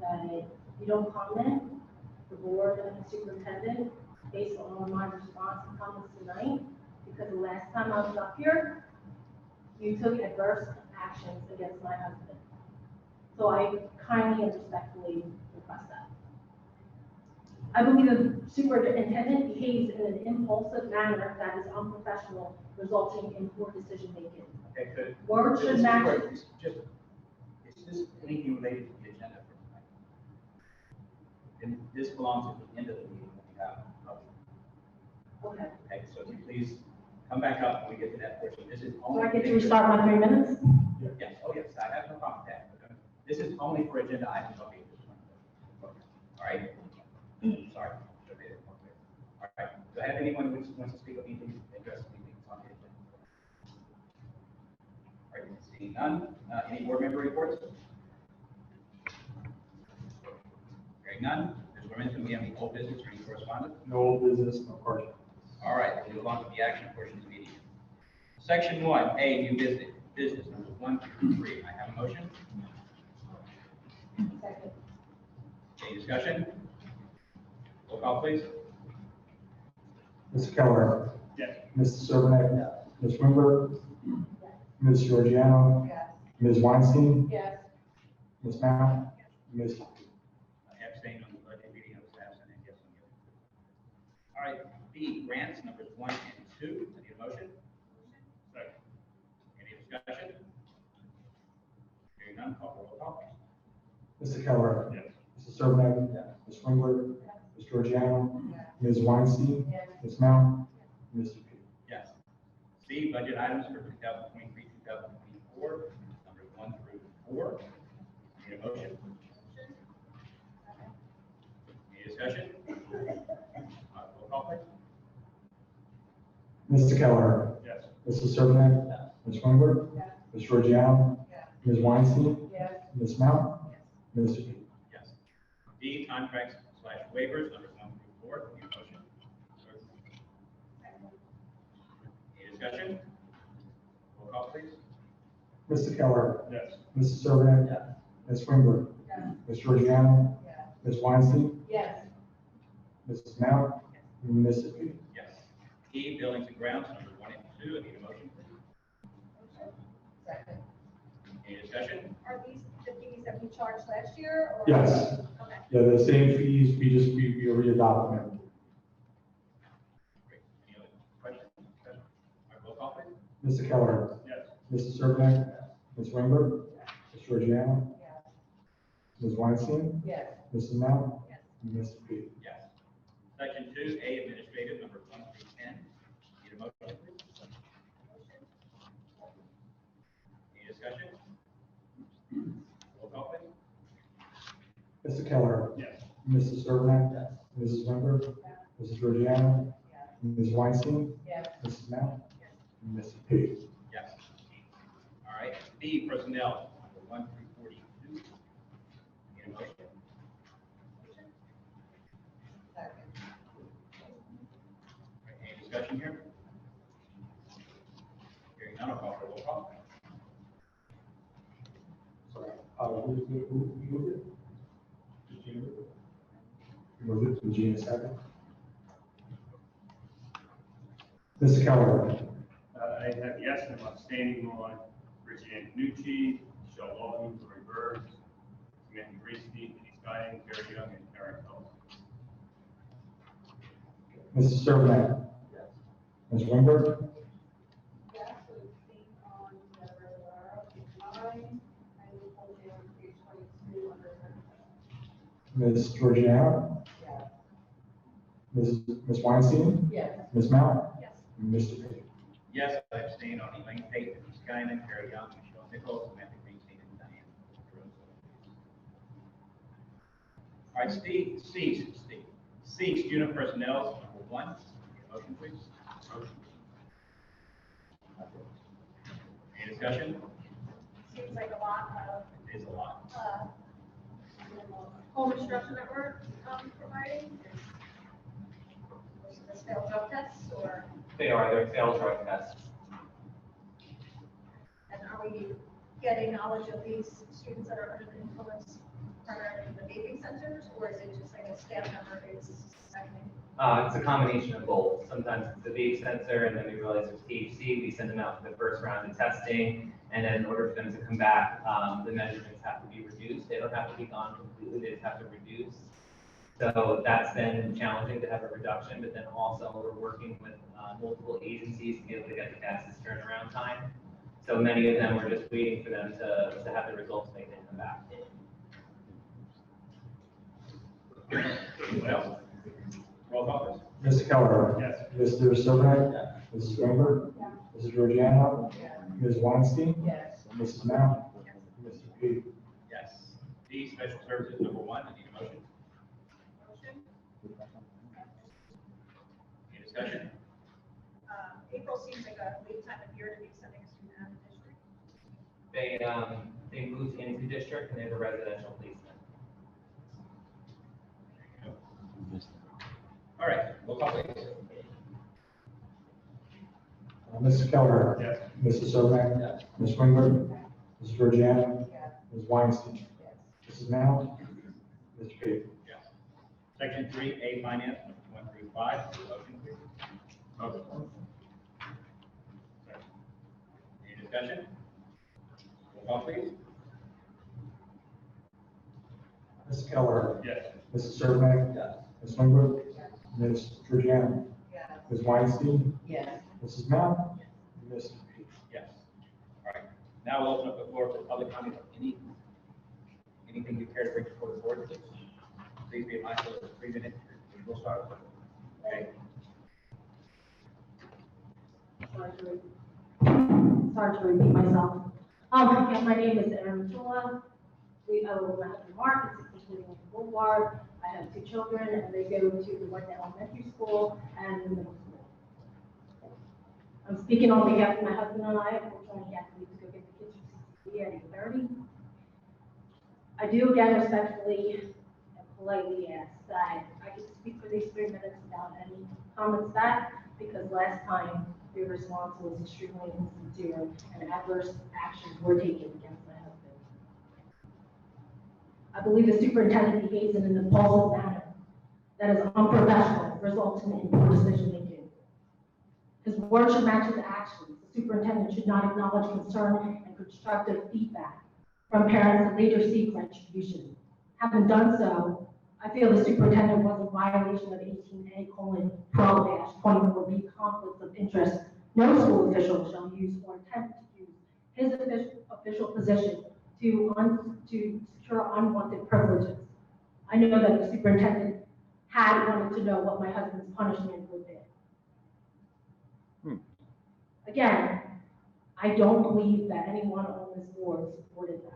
[SPEAKER 11] that you don't comment, the board and the superintendent, based on my response and comments tonight, because the last time I was up here, you took adverse actions against my husband. So I kindly and respectfully request that. I believe the superintendent behaves in an impulsive manner that is unprofessional, resulting in poor decision making.
[SPEAKER 2] Okay, good.
[SPEAKER 11] Words should match.
[SPEAKER 2] Is this anything related to the agenda for tonight? And this belongs at the end of the meeting when we have public.
[SPEAKER 11] Okay.
[SPEAKER 2] Okay, so if you please come back up when we get to that portion. This is
[SPEAKER 11] So
[SPEAKER 2] only.
[SPEAKER 11] I get to restart my 3 minutes?
[SPEAKER 2] Yes, oh yes, I have no problem with that. This is only for agenda items. Okay. All right. Sorry. All right. Do I have anyone who wants to speak on anything, address anything on the agenda? All right, seeing none. Any board member reports? Hearing none. Ms. Lorenzen, we have any old business or any correspondence?
[SPEAKER 9] No old business, no partial.
[SPEAKER 2] All right, we'll move on to the action portion of the meeting. Section 1, new business numbers 1 through 3. I have a motion.
[SPEAKER 11] Second.
[SPEAKER 2] Any discussion? Roll call, please.
[SPEAKER 9] Mr. Keller.
[SPEAKER 10] Yes.
[SPEAKER 9] Mr. Servanek. Ms. Wimber. Ms. Georgiano.
[SPEAKER 11] Yes.
[SPEAKER 9] Ms. Weinstein.
[SPEAKER 11] Yes.
[SPEAKER 9] Ms. Mount. Ms.
[SPEAKER 2] I abstained on the budget meeting. I was absent and yes on the other. All right, B, grants numbers 1 and 2. I need a motion.
[SPEAKER 10] Second.
[SPEAKER 2] Any discussion? Hearing none, call for roll call.
[SPEAKER 9] Mr. Keller.
[SPEAKER 10] Yes.
[SPEAKER 9] Mrs. Servadack. Ms. Swingler. Ms. Georgiano. Ms. Weinstein. Ms. Mount. Mr. P.
[SPEAKER 2] Yes. C, budget items for 2023, 2024, numbers 1 through 4. Need a motion? Any discussion? Roll call, please.
[SPEAKER 9] Mr. Keller.
[SPEAKER 10] Yes.
[SPEAKER 9] Mrs. Servadack. Ms. Swingler. Ms. Georgiano. Ms. Weinstein. Ms. Mount. Mr. P.
[SPEAKER 2] Yes. D, contracts / waivers, numbers 1 through 4. Need a motion? Any discussion? Roll call, please.
[SPEAKER 9] Mr. Keller.
[SPEAKER 10] Yes.
[SPEAKER 9] Mrs. Servadack. Ms. Swingler. Ms. Georgiano. Ms. Weinstein. Mrs. Mount. Mr. P.
[SPEAKER 2] Yes. E, buildings and grounds, numbers 1 and 2. I need a motion, please. Any discussion?
[SPEAKER 12] Are these the fees that we charged last year? Or?
[SPEAKER 9] Yes.
[SPEAKER 12] Okay.
[SPEAKER 9] Yeah, the same fees, we re-adopt them.
[SPEAKER 2] Great. Any other questions? Discussion? All right, roll call, please.
[SPEAKER 9] Mr. Keller.
[SPEAKER 10] Yes.
[SPEAKER 9] Mrs. Servadack. Ms. Swingler. Ms. Georgiano. Ms. Weinstein. Mrs. Mount. Mr. P.
[SPEAKER 2] Yes. Section 2A, administrative, numbers 1 through 10. Need a motion, please. Any discussion? Roll call, please.
[SPEAKER 9] Mr. Keller.
[SPEAKER 10] Yes.
[SPEAKER 9] Mrs. Servadack. Mrs. Swingler. Mrs. Georgiano. Ms. Weinstein. Mrs. Mount. Mr. P.
[SPEAKER 2] Yes. All right. B, personnel, number 1 through 42. Need a motion? All right, any discussion here? Hearing none, I'll call for roll call.
[SPEAKER 9] Sorry, who moved it? Did you move it? You moved it, Regina second. Mr. Keller.
[SPEAKER 10] I have yes, and I'm abstaining on Regina Nucci, Michelle Walton, Lori Bird, Samantha Gracie, Denise Guyan, Gary Young, and Karen Ellis.
[SPEAKER 9] Mrs. Servadack. Ms. Wingberg.
[SPEAKER 12] Yes, so it's seen on the regular, page 9, and we pulled in page 22 under.
[SPEAKER 9] Ms. Georgiano. Ms. Weinstein. Ms. Mount. Mr. P.
[SPEAKER 2] Yes, I abstain on Elaine Tate, Denise Guinan, Carrie Young, Michelle Nichols, Samantha Greenstein, and Diane Rose. All right, C, student personnel, number 1. Need a motion, please. Motion. Any discussion?
[SPEAKER 6] Seems like a lot of,
[SPEAKER 2] It is a lot.
[SPEAKER 6] home instruction that we're providing.
[SPEAKER 12] The failed drug tests, or,
[SPEAKER 3] They're failed drug tests.
[SPEAKER 12] and are we getting knowledge of these students that are under the influence primarily in the vaping centers, or is it just like a staff member who's acting?
[SPEAKER 3] It's a combination of both. Sometimes it's the vape sensor, and then we realize it's THC. We send them out for the first round of testing, and then in order for them to come back, the measurements have to be reduced. They don't have to be gone completely. They just have to reduce. So that's been challenging to have a reduction, but then also we're working with multiple agencies to be able to get the fastest turnaround time. So many of them, we're just waiting for them to have the results make it come back.
[SPEAKER 2] What else? Roll call, please.
[SPEAKER 9] Mr. Keller.
[SPEAKER 10] Yes.
[SPEAKER 9] Mr. Servadack. Mrs. Wingberg. Mrs. Georgiano. Ms. Weinstein. Mrs. Mount. Mr. P.
[SPEAKER 2] Yes. D, special services, number 1. I need a motion. Any discussion?
[SPEAKER 12] April seems like a late time of year to be sending a student out of district.
[SPEAKER 3] They moved into district and they have a residential placement.
[SPEAKER 2] All right, roll call, please.
[SPEAKER 9] Mr. Keller.
[SPEAKER 10] Yes.
[SPEAKER 9] Mrs. Servadack. Ms. Wingberg. Mrs. Georgiano. Ms. Weinstein. Mrs. Mount. Mr. P.
[SPEAKER 2] Yes. Section 3A, finance, numbers 1 through 5. Motion, please.
[SPEAKER 10] Motion.
[SPEAKER 2] Any discussion? Roll call, please.
[SPEAKER 9] Mr. Keller.
[SPEAKER 10] Yes.
[SPEAKER 9] Mrs. Servadack. Ms. Wingberg. Ms. Georgiano. Ms. Weinstein. Mrs. Mount. Mr. P.
[SPEAKER 2] Yes. All right. Now we'll open up the floor for public comment. Anything you care to bring before the board, please? please be mindful of the 3 minute, we'll start. Okay.
[SPEAKER 11] Sorry to repeat myself. Again, my name is Erin Chula. I live with my husband Mark, it's 16 Boulevard. I have 2 children, and they go to the one elementary school and the middle school. I'm speaking on behalf of my husband and I. Unfortunately, he had to leave to go get the kids from CCD at 8:30. I do again respectfully and politely ask that I can speak for these 3 minutes without any comments back, because last time your response was extremely insincere and adverse actions were taken against my husband. I believe the superintendent behaves in an impulsive manner that is unprofessional, resulting in poor decision making. His words should match his actions. The superintendent should not acknowledge concern and constructive feedback from parents that later seek retribution. Having done so, I feel the superintendent was in violation of 18A:12-24B conflicts of interest. No school official shall use or attempt to use his official position to secure unwanted privileges. I know that the superintendent had wanted to know what my husband's punishment would be. Again, I don't believe that anyone on this board supported that.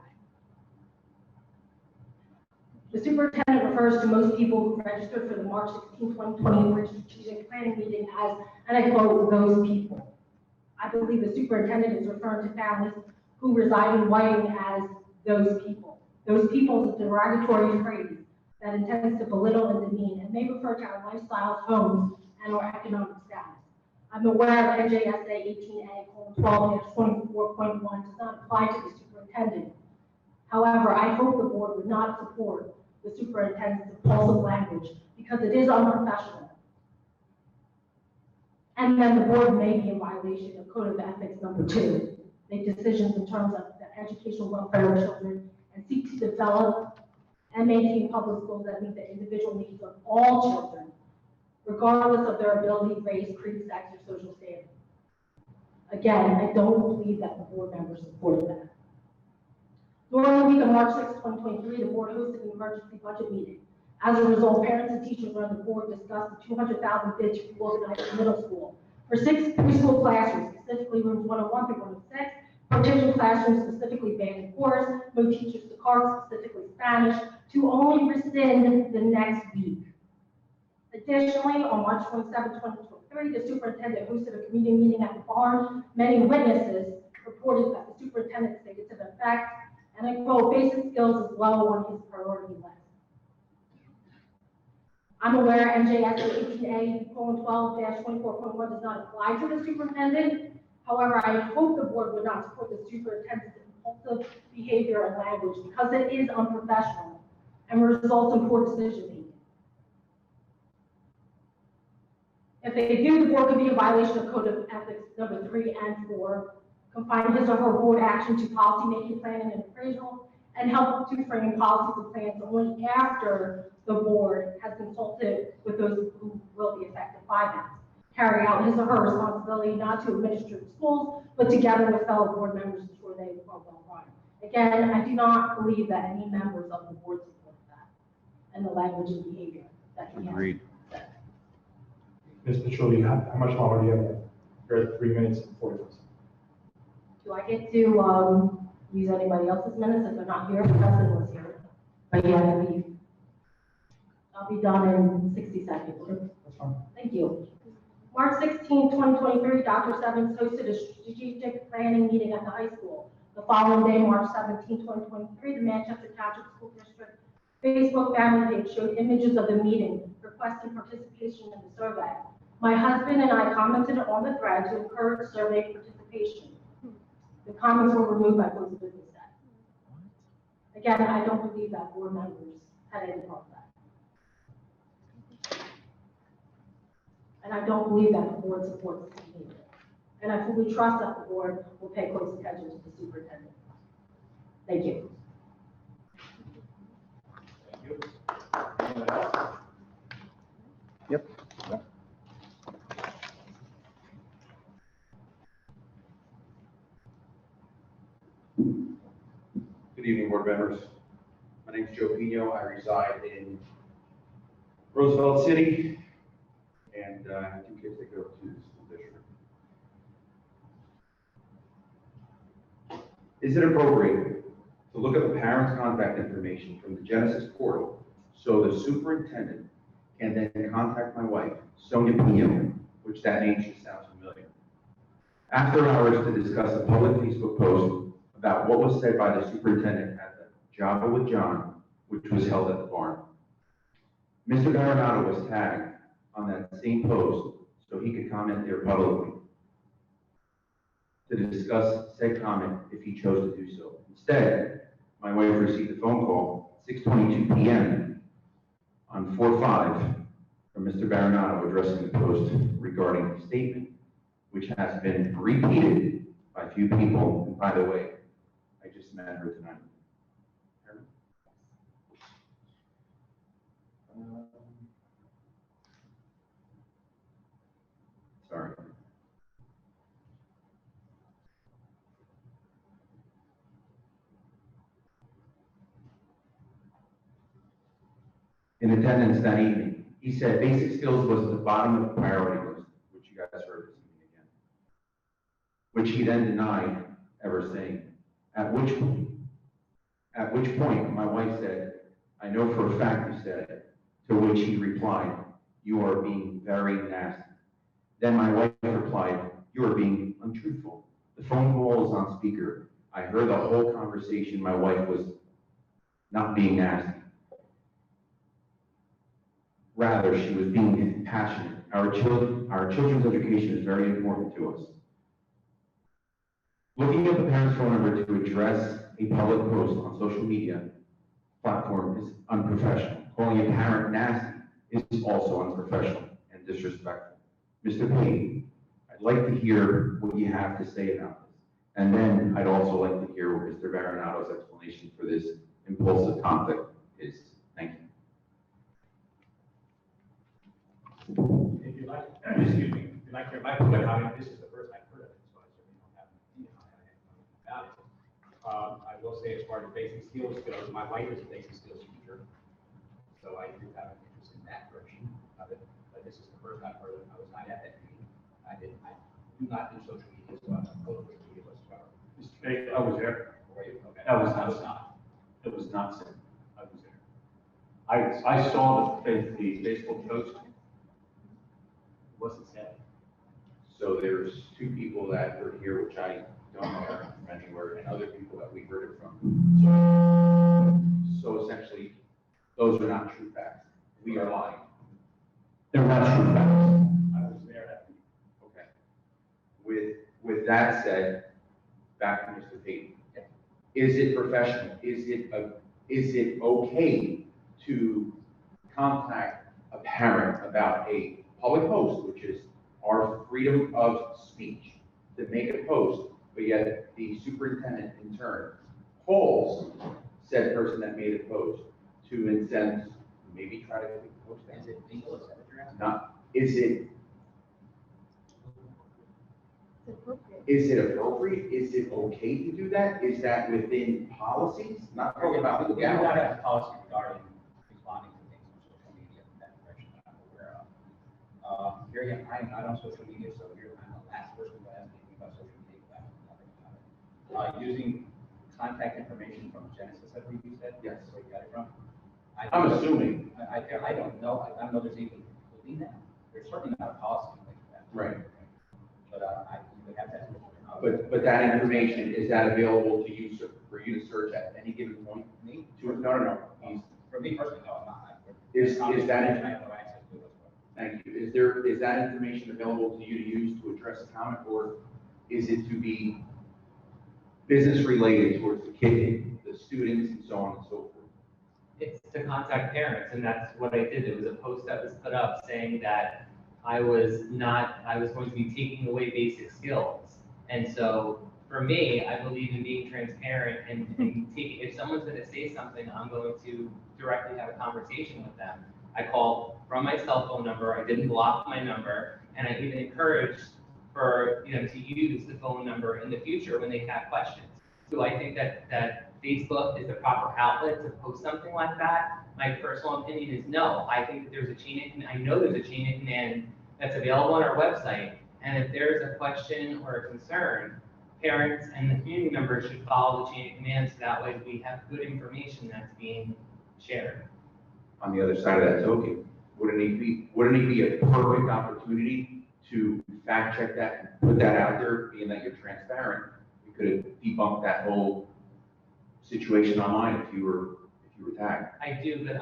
[SPEAKER 11] The superintendent refers to most people who registered for the March 16, 2023 strategic planning meeting as, and I quote, those people. I believe the superintendent is referring to families who reside in Whiting as those people. Those people is a derogatory phrase that intends to belittle and demean and may refer to our lifestyles, homes, and our economic status. I'm aware of NJSA 18A:12-24.1 does not apply to the superintendent. However, I hope the board would not support the superintendent's impulsive language because it is unprofessional. And then the board may be in violation of Code of Ethics number 2. Make decisions in terms of the educational welfare of children and seek to develop and maintain public schools that meet the individual needs of all children, regardless of their ability, race, creed, sex, or social standing. Again, I don't believe that the board members supported that. During the week of March 6, 2023, the board hosted an emergency budget meeting. As a result, parents and teachers on the board discussed the 200,000 bids to organize the middle school for 6 preschool classrooms, specifically rooms 101 through 106, partition classrooms, specifically band and chorus, move teachers to CART, specifically Spanish, to only rescind the next week. Additionally, on March 27, 2023, the superintendent hosted a community meeting at the barn. Many witnesses reported that the superintendent stated to the effect, and I quote, basic skills is low on his priority list. I'm aware NJSA 18A:12-24.1 does not apply to the superintendent. However, I hope the board would not support the superintendent's impulsive behavior and language because it is unprofessional and results in poor decision making. If they do, the board could be in violation of Code of Ethics number 3 and 4, confine his or her board action to policy making, planning, and appraisal, and help to frame policies and plans only after the board has consulted with those who will be affected by that. Carry out his or her responsibility not to administer the schools, but together with fellow board members ensure they are well run. Again, I do not believe that any members of the board support that and the language and behavior that he has.
[SPEAKER 9] Agreed. Ms. Petrilli, how much longer do you have? You're at 3 minutes and 40 seconds.
[SPEAKER 11] Do I get to use anybody else's minutes if they're not here? The president was here, but he had to leave. I'll be done in 60 seconds.
[SPEAKER 9] Okay, that's fine.
[SPEAKER 11] Thank you. March 16, 2023, Dr. Sevens hosted a strategic planning meeting at the high school. The following day, March 17, 2023, the Manchester Township School District Facebook family page showed images of the meeting requesting participation in the survey. My husband and I commented on the thread to encourage survey participation. The comments were removed by close of business day. Again, I don't believe that board members had any part of that. And I don't believe that the board supports this behavior. And I fully trust that the board will pay close attention to the superintendent. Thank you.
[SPEAKER 2] Thank you. Anyone else?
[SPEAKER 13] Yep.
[SPEAKER 14] Good evening, board members. My name is Joe Pino. I reside in Roosevelt City, and I have 2 kids that go to the school district. Is it appropriate to look at the parents' contact information from the Genesis portal so the superintendent can then contact my wife, Sonia Pino, which that name should sound familiar, after hours to discuss a public Facebook post about what was said by the superintendent at the Java with John, which was held at the barn? Mr. Garavano was tagged on that same post so he could comment there publicly to discuss said comment if he chose to do so. Instead, my wife received a phone call at 6:22 p.m. on 4/5 from Mr. Baronato addressing the post regarding the statement, which has been repeated by a few people. And by the way, I just met her tonight. Sorry. In attendance that evening, he said basic skills was at the bottom of the priority list, which you guys heard this evening again, which he then denied ever saying. At which point my wife said, "I know for a fact you said it," to which he replied, "You are being very nasty." Then my wife replied, "You are being untruthful." The phone call is on speaker. I heard the whole conversation. My wife was not being nasty. Rather, she was being passionate. Our children's education is very important to us. Looking at the parent's phone number to address a public post on social media platform is unprofessional. Calling a parent nasty is also unprofessional and disrespectful. Mr. Payne, I'd like to hear what you have to say about this. And then I'd also like to hear what Mr. Baronato's explanation for this impulsive conflict is. Thank you.
[SPEAKER 2] If you'd like, excuse me, if you'd like to hear my public comment, this is the first I've heard of it, so I certainly don't have any idea about it. I will say as far as basic skills goes, my wife is a basic skills teacher, so I do have an interest in that version of it, but this is the first I've heard of it. I was not at that meeting. I do not do social media as well, social media whatsoever.
[SPEAKER 15] Mr. Baker, I was there.
[SPEAKER 2] Were you? Okay.
[SPEAKER 15] That was not. It was not said. I was there. I saw the Facebook post. It wasn't said.
[SPEAKER 14] So there's 2 people that were here, which I don't know from anywhere, and other people that we heard it from. So essentially, those are not true facts. We are lying.
[SPEAKER 15] They're not true facts.
[SPEAKER 2] I was there at the meeting.
[SPEAKER 14] Okay. With that said, back to Mr. Payton. Is it professional? Is it okay to contact a parent about a public post, which is our freedom of speech, to make a post, but yet the superintendent in turn calls said person that made a post to incent, maybe try to take the post down?
[SPEAKER 2] Is it legal? Is that what you're asking?
[SPEAKER 14] Not, is it
[SPEAKER 12] appropriate.
[SPEAKER 14] Is it okay to do that? Is that within policies? Not talking about
[SPEAKER 2] We do not
[SPEAKER 14] legality.
[SPEAKER 2] have a policy regarding responding to things on social media in that direction that I'm aware of. Here again, I am not on social media, so I'm the last person to ask me about social media, but I know nothing about it. Using contact information from Genesis, I believe you said?
[SPEAKER 14] Yes.
[SPEAKER 2] Where you got it from?
[SPEAKER 14] I'm assuming.
[SPEAKER 2] I don't know. I don't know there's even within that. There's certainly not a policy like that.
[SPEAKER 14] Right.
[SPEAKER 2] But you would have that.
[SPEAKER 14] But that information, is that available to you, for you to search at any given point?
[SPEAKER 2] Me?
[SPEAKER 14] No.
[SPEAKER 2] For me personally, no, I'm not.
[SPEAKER 14] Is that,
[SPEAKER 2] I have no access to it whatsoever.
[SPEAKER 14] thank you, is that information available to you to use to address a comment, or is it to be business related towards the kid, the students, and so on and so forth?
[SPEAKER 3] It's to contact parents, and that's what I did. It was a post that was put up saying that I was going to be taking away basic skills. And so for me, I believe in being transparent and taking, if someone's going to say something, I'm going to directly have a conversation with them. I called from my cell phone number. I didn't block my number, and I even encouraged for to use the phone number in the future when they have questions. So I think that Facebook is the proper outlet to post something like that. My personal opinion is no. I think that there's a chain of command. I know there's a chain of command that's available on our website. And if there's a question or a concern, parents and the community members should follow the chain of command so that way we have good information that's being shared.
[SPEAKER 14] On the other side of that token, wouldn't it be a perfect opportunity to fact check that and put that out there, being that you're transparent? You could have debunked that whole situation online if you were tagged.
[SPEAKER 3] I do, but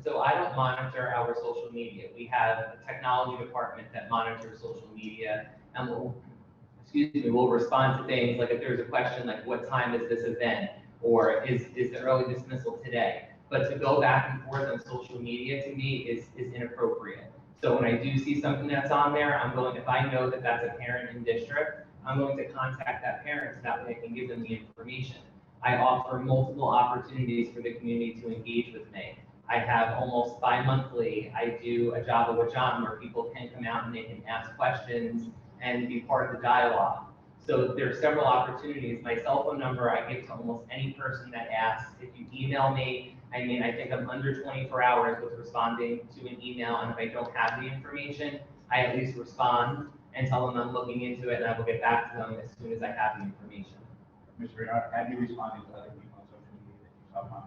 [SPEAKER 3] so I don't monitor our social media. We have a technology department that monitors social media and we'll respond to things like if there's a question like what time is this event or is the early dismissal today? But to go back and forth on social media to me is inappropriate. So when I do see something that's on there, if I know that that's a parent in district, I'm going to contact that parent so that way I can give them the information. I offer multiple opportunities for the community to engage with me. I have almost bi-monthly, I do a Java with John where people can come out and they can ask questions and be part of the dialogue. So there are several opportunities. My cell phone number I give to almost any person that asks. If you email me, I think I'm under 24 hours with responding to an email, and if I don't have the information, I at least respond and tell them I'm looking into it and I will get back to them as soon as I have the information.
[SPEAKER 2] Mr. Renard, have you responded to other people on social media that you saw on?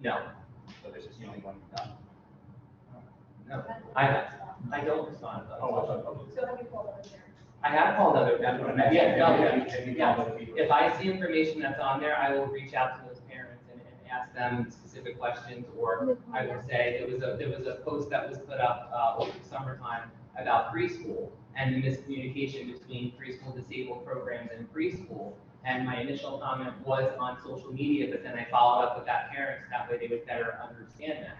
[SPEAKER 3] No.
[SPEAKER 2] So this is the only one you've done?
[SPEAKER 3] No, I don't respond to
[SPEAKER 2] Oh,
[SPEAKER 3] those.
[SPEAKER 2] okay.
[SPEAKER 12] So have you called other parents?
[SPEAKER 3] I have called other,
[SPEAKER 2] That's what I meant.
[SPEAKER 3] yeah, no,
[SPEAKER 2] Have you
[SPEAKER 3] yeah.
[SPEAKER 2] called other people?
[SPEAKER 3] If I see information that's on there, I will reach out to those parents and ask them specific questions, or I would say there was a post that was put up over the summertime about preschool and the miscommunication between preschool disabled programs and preschool. And my initial comment was on social media, but then I followed up with that parent so that way they would better understand that.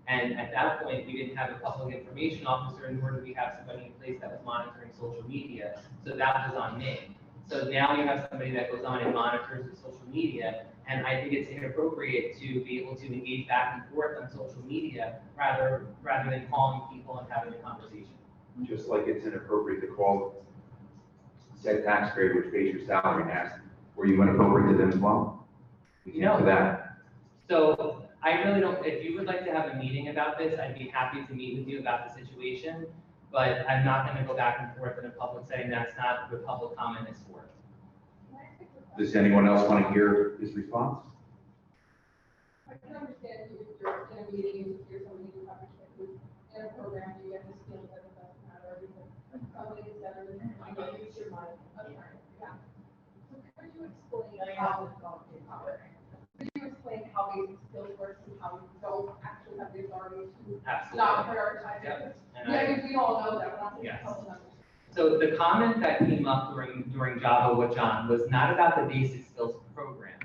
[SPEAKER 3] And at that point, we didn't have a public information officer, nor did we have somebody in place that was monitoring social media. So that was on me. So now we have somebody that goes on and monitors the social media. And I think it's inappropriate to be able to engage back and forth on social media rather than calling people and having a conversation.
[SPEAKER 14] Just like it's inappropriate to call said taxpayer which pays your salary and ask, were you inappropriate to them as well? We can answer that.
[SPEAKER 3] So I really don't, if you would like to have a meeting about this, I'd be happy to meet with you about the situation, but I'm not going to go back and forth in a public setting. That's not what public comment is for.
[SPEAKER 14] Does anyone else want to hear his response?
[SPEAKER 1] I can understand if you're in a meeting, if you're somebody who's having kids in a program, you get this feeling that it doesn't matter, because somebody is better than you, use your mind. Okay, yeah. So could you explain how, could you explain how basic skills works and how you don't actually have the authority to not prioritize it? Yeah, we all know that, but I'm just helping them.
[SPEAKER 3] So the comment that came up during Java with John was not about the basic skills program.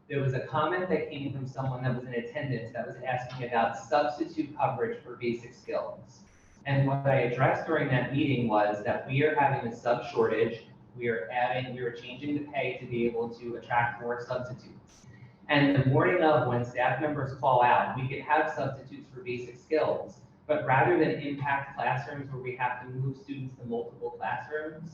[SPEAKER 3] There was a comment that came from someone that was in attendance that was asking about substitute coverage for basic skills. And what I addressed during that meeting was that we are having a sub shortage. We are changing the pay to be able to attract more substitutes. And the morning of, when staff members call out, we could have substitutes for basic skills, but rather than impact classrooms where we have to move students to multiple classrooms,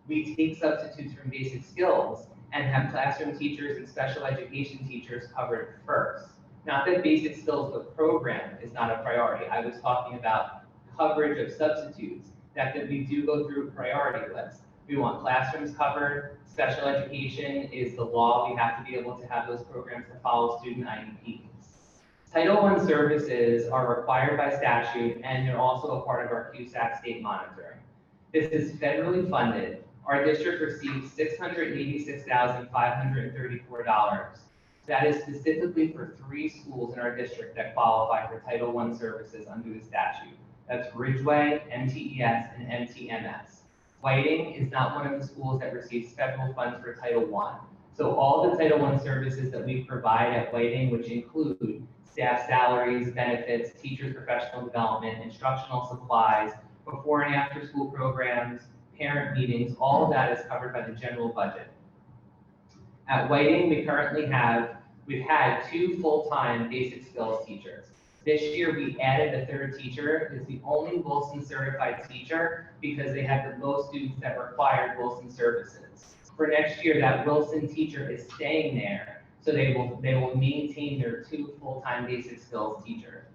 [SPEAKER 3] we take substitutes from basic skills and have classroom teachers and special education teachers covered first. Not that basic skills, the program is not a priority. I was talking about coverage of substitutes, that we do go through a priority list. We want classrooms covered. Special education is the law. We have to be able to have those programs to follow student IEPs. Title I services are required by statute, and they're also a part of our QSAC state monitoring. This is federally funded. Our district receives $686,534. That is specifically for 3 schools in our district that qualify for Title I services under the statute. That's Ridgeway, MTES, and MTMS. Whiting is not one of the schools that receives federal funds for Title I. So all the Title I services that we provide at Whiting, which include staff salaries, benefits, teachers' professional development, instructional supplies, before and after school programs, parent meetings, all of that is covered by the general budget. At Whiting, we've had 2 full-time basic skills teachers. This year, we added a 3rd teacher. It's the only Wilson certified teacher because they had the most students that required Wilson services. For next year, that Wilson teacher is staying there So they will maintain their 2 full-time basic skills teachers.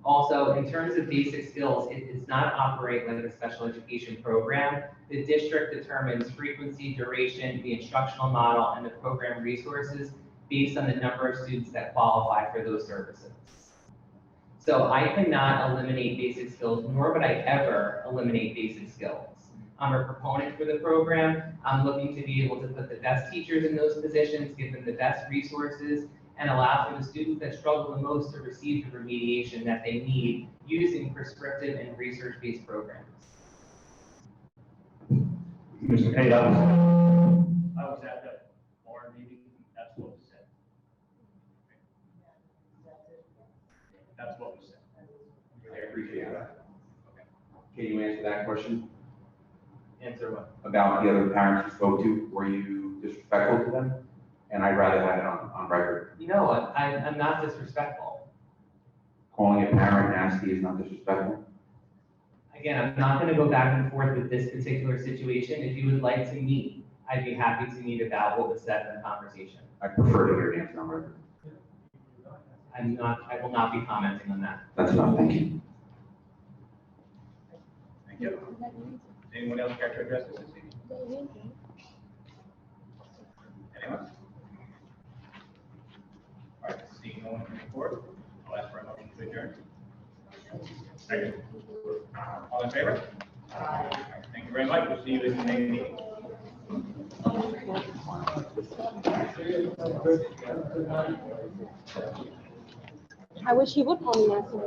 [SPEAKER 3] Also, in terms of basic skills, it does not operate like a special education program. The district determines frequency, duration, the instructional model, and the program resources based on the number of students that qualify for those services. So I cannot eliminate basic skills, nor would I ever eliminate basic skills. I'm a proponent for the program. I'm looking to be able to put the best teachers in those positions, give them the best resources, and allow for the students that struggle the most to receive the remediation that they need using prescriptive and research-based programs.
[SPEAKER 15] Mr. Pate, I was at that board meeting, that's what was said. That's what was said.
[SPEAKER 14] I appreciate that. Can you answer that question
[SPEAKER 3] Answer what?
[SPEAKER 14] about the other parents you spoke to? Were you disrespectful to them? And I'd rather have it on record.
[SPEAKER 3] You know what? I'm not disrespectful.
[SPEAKER 14] Calling a parent nasty is not disrespectful?
[SPEAKER 3] Again, I'm not going to go back and forth with this particular situation. If you would like to meet, I'd be happy to meet about what was said in the conversation.
[SPEAKER 14] I prefer to hear an answer on record.
[SPEAKER 3] I will not be commenting on that.
[SPEAKER 14] That's enough, thank you.
[SPEAKER 2] Thank you. Anyone else care to address this evening? Anyone? All right, seeing no one coming forward, I'll ask for a motion to adjourn. Second. All in favor? Aye. Thank you very much. We'll see you in the May meeting.
[SPEAKER 16] I wish he would call me nasty.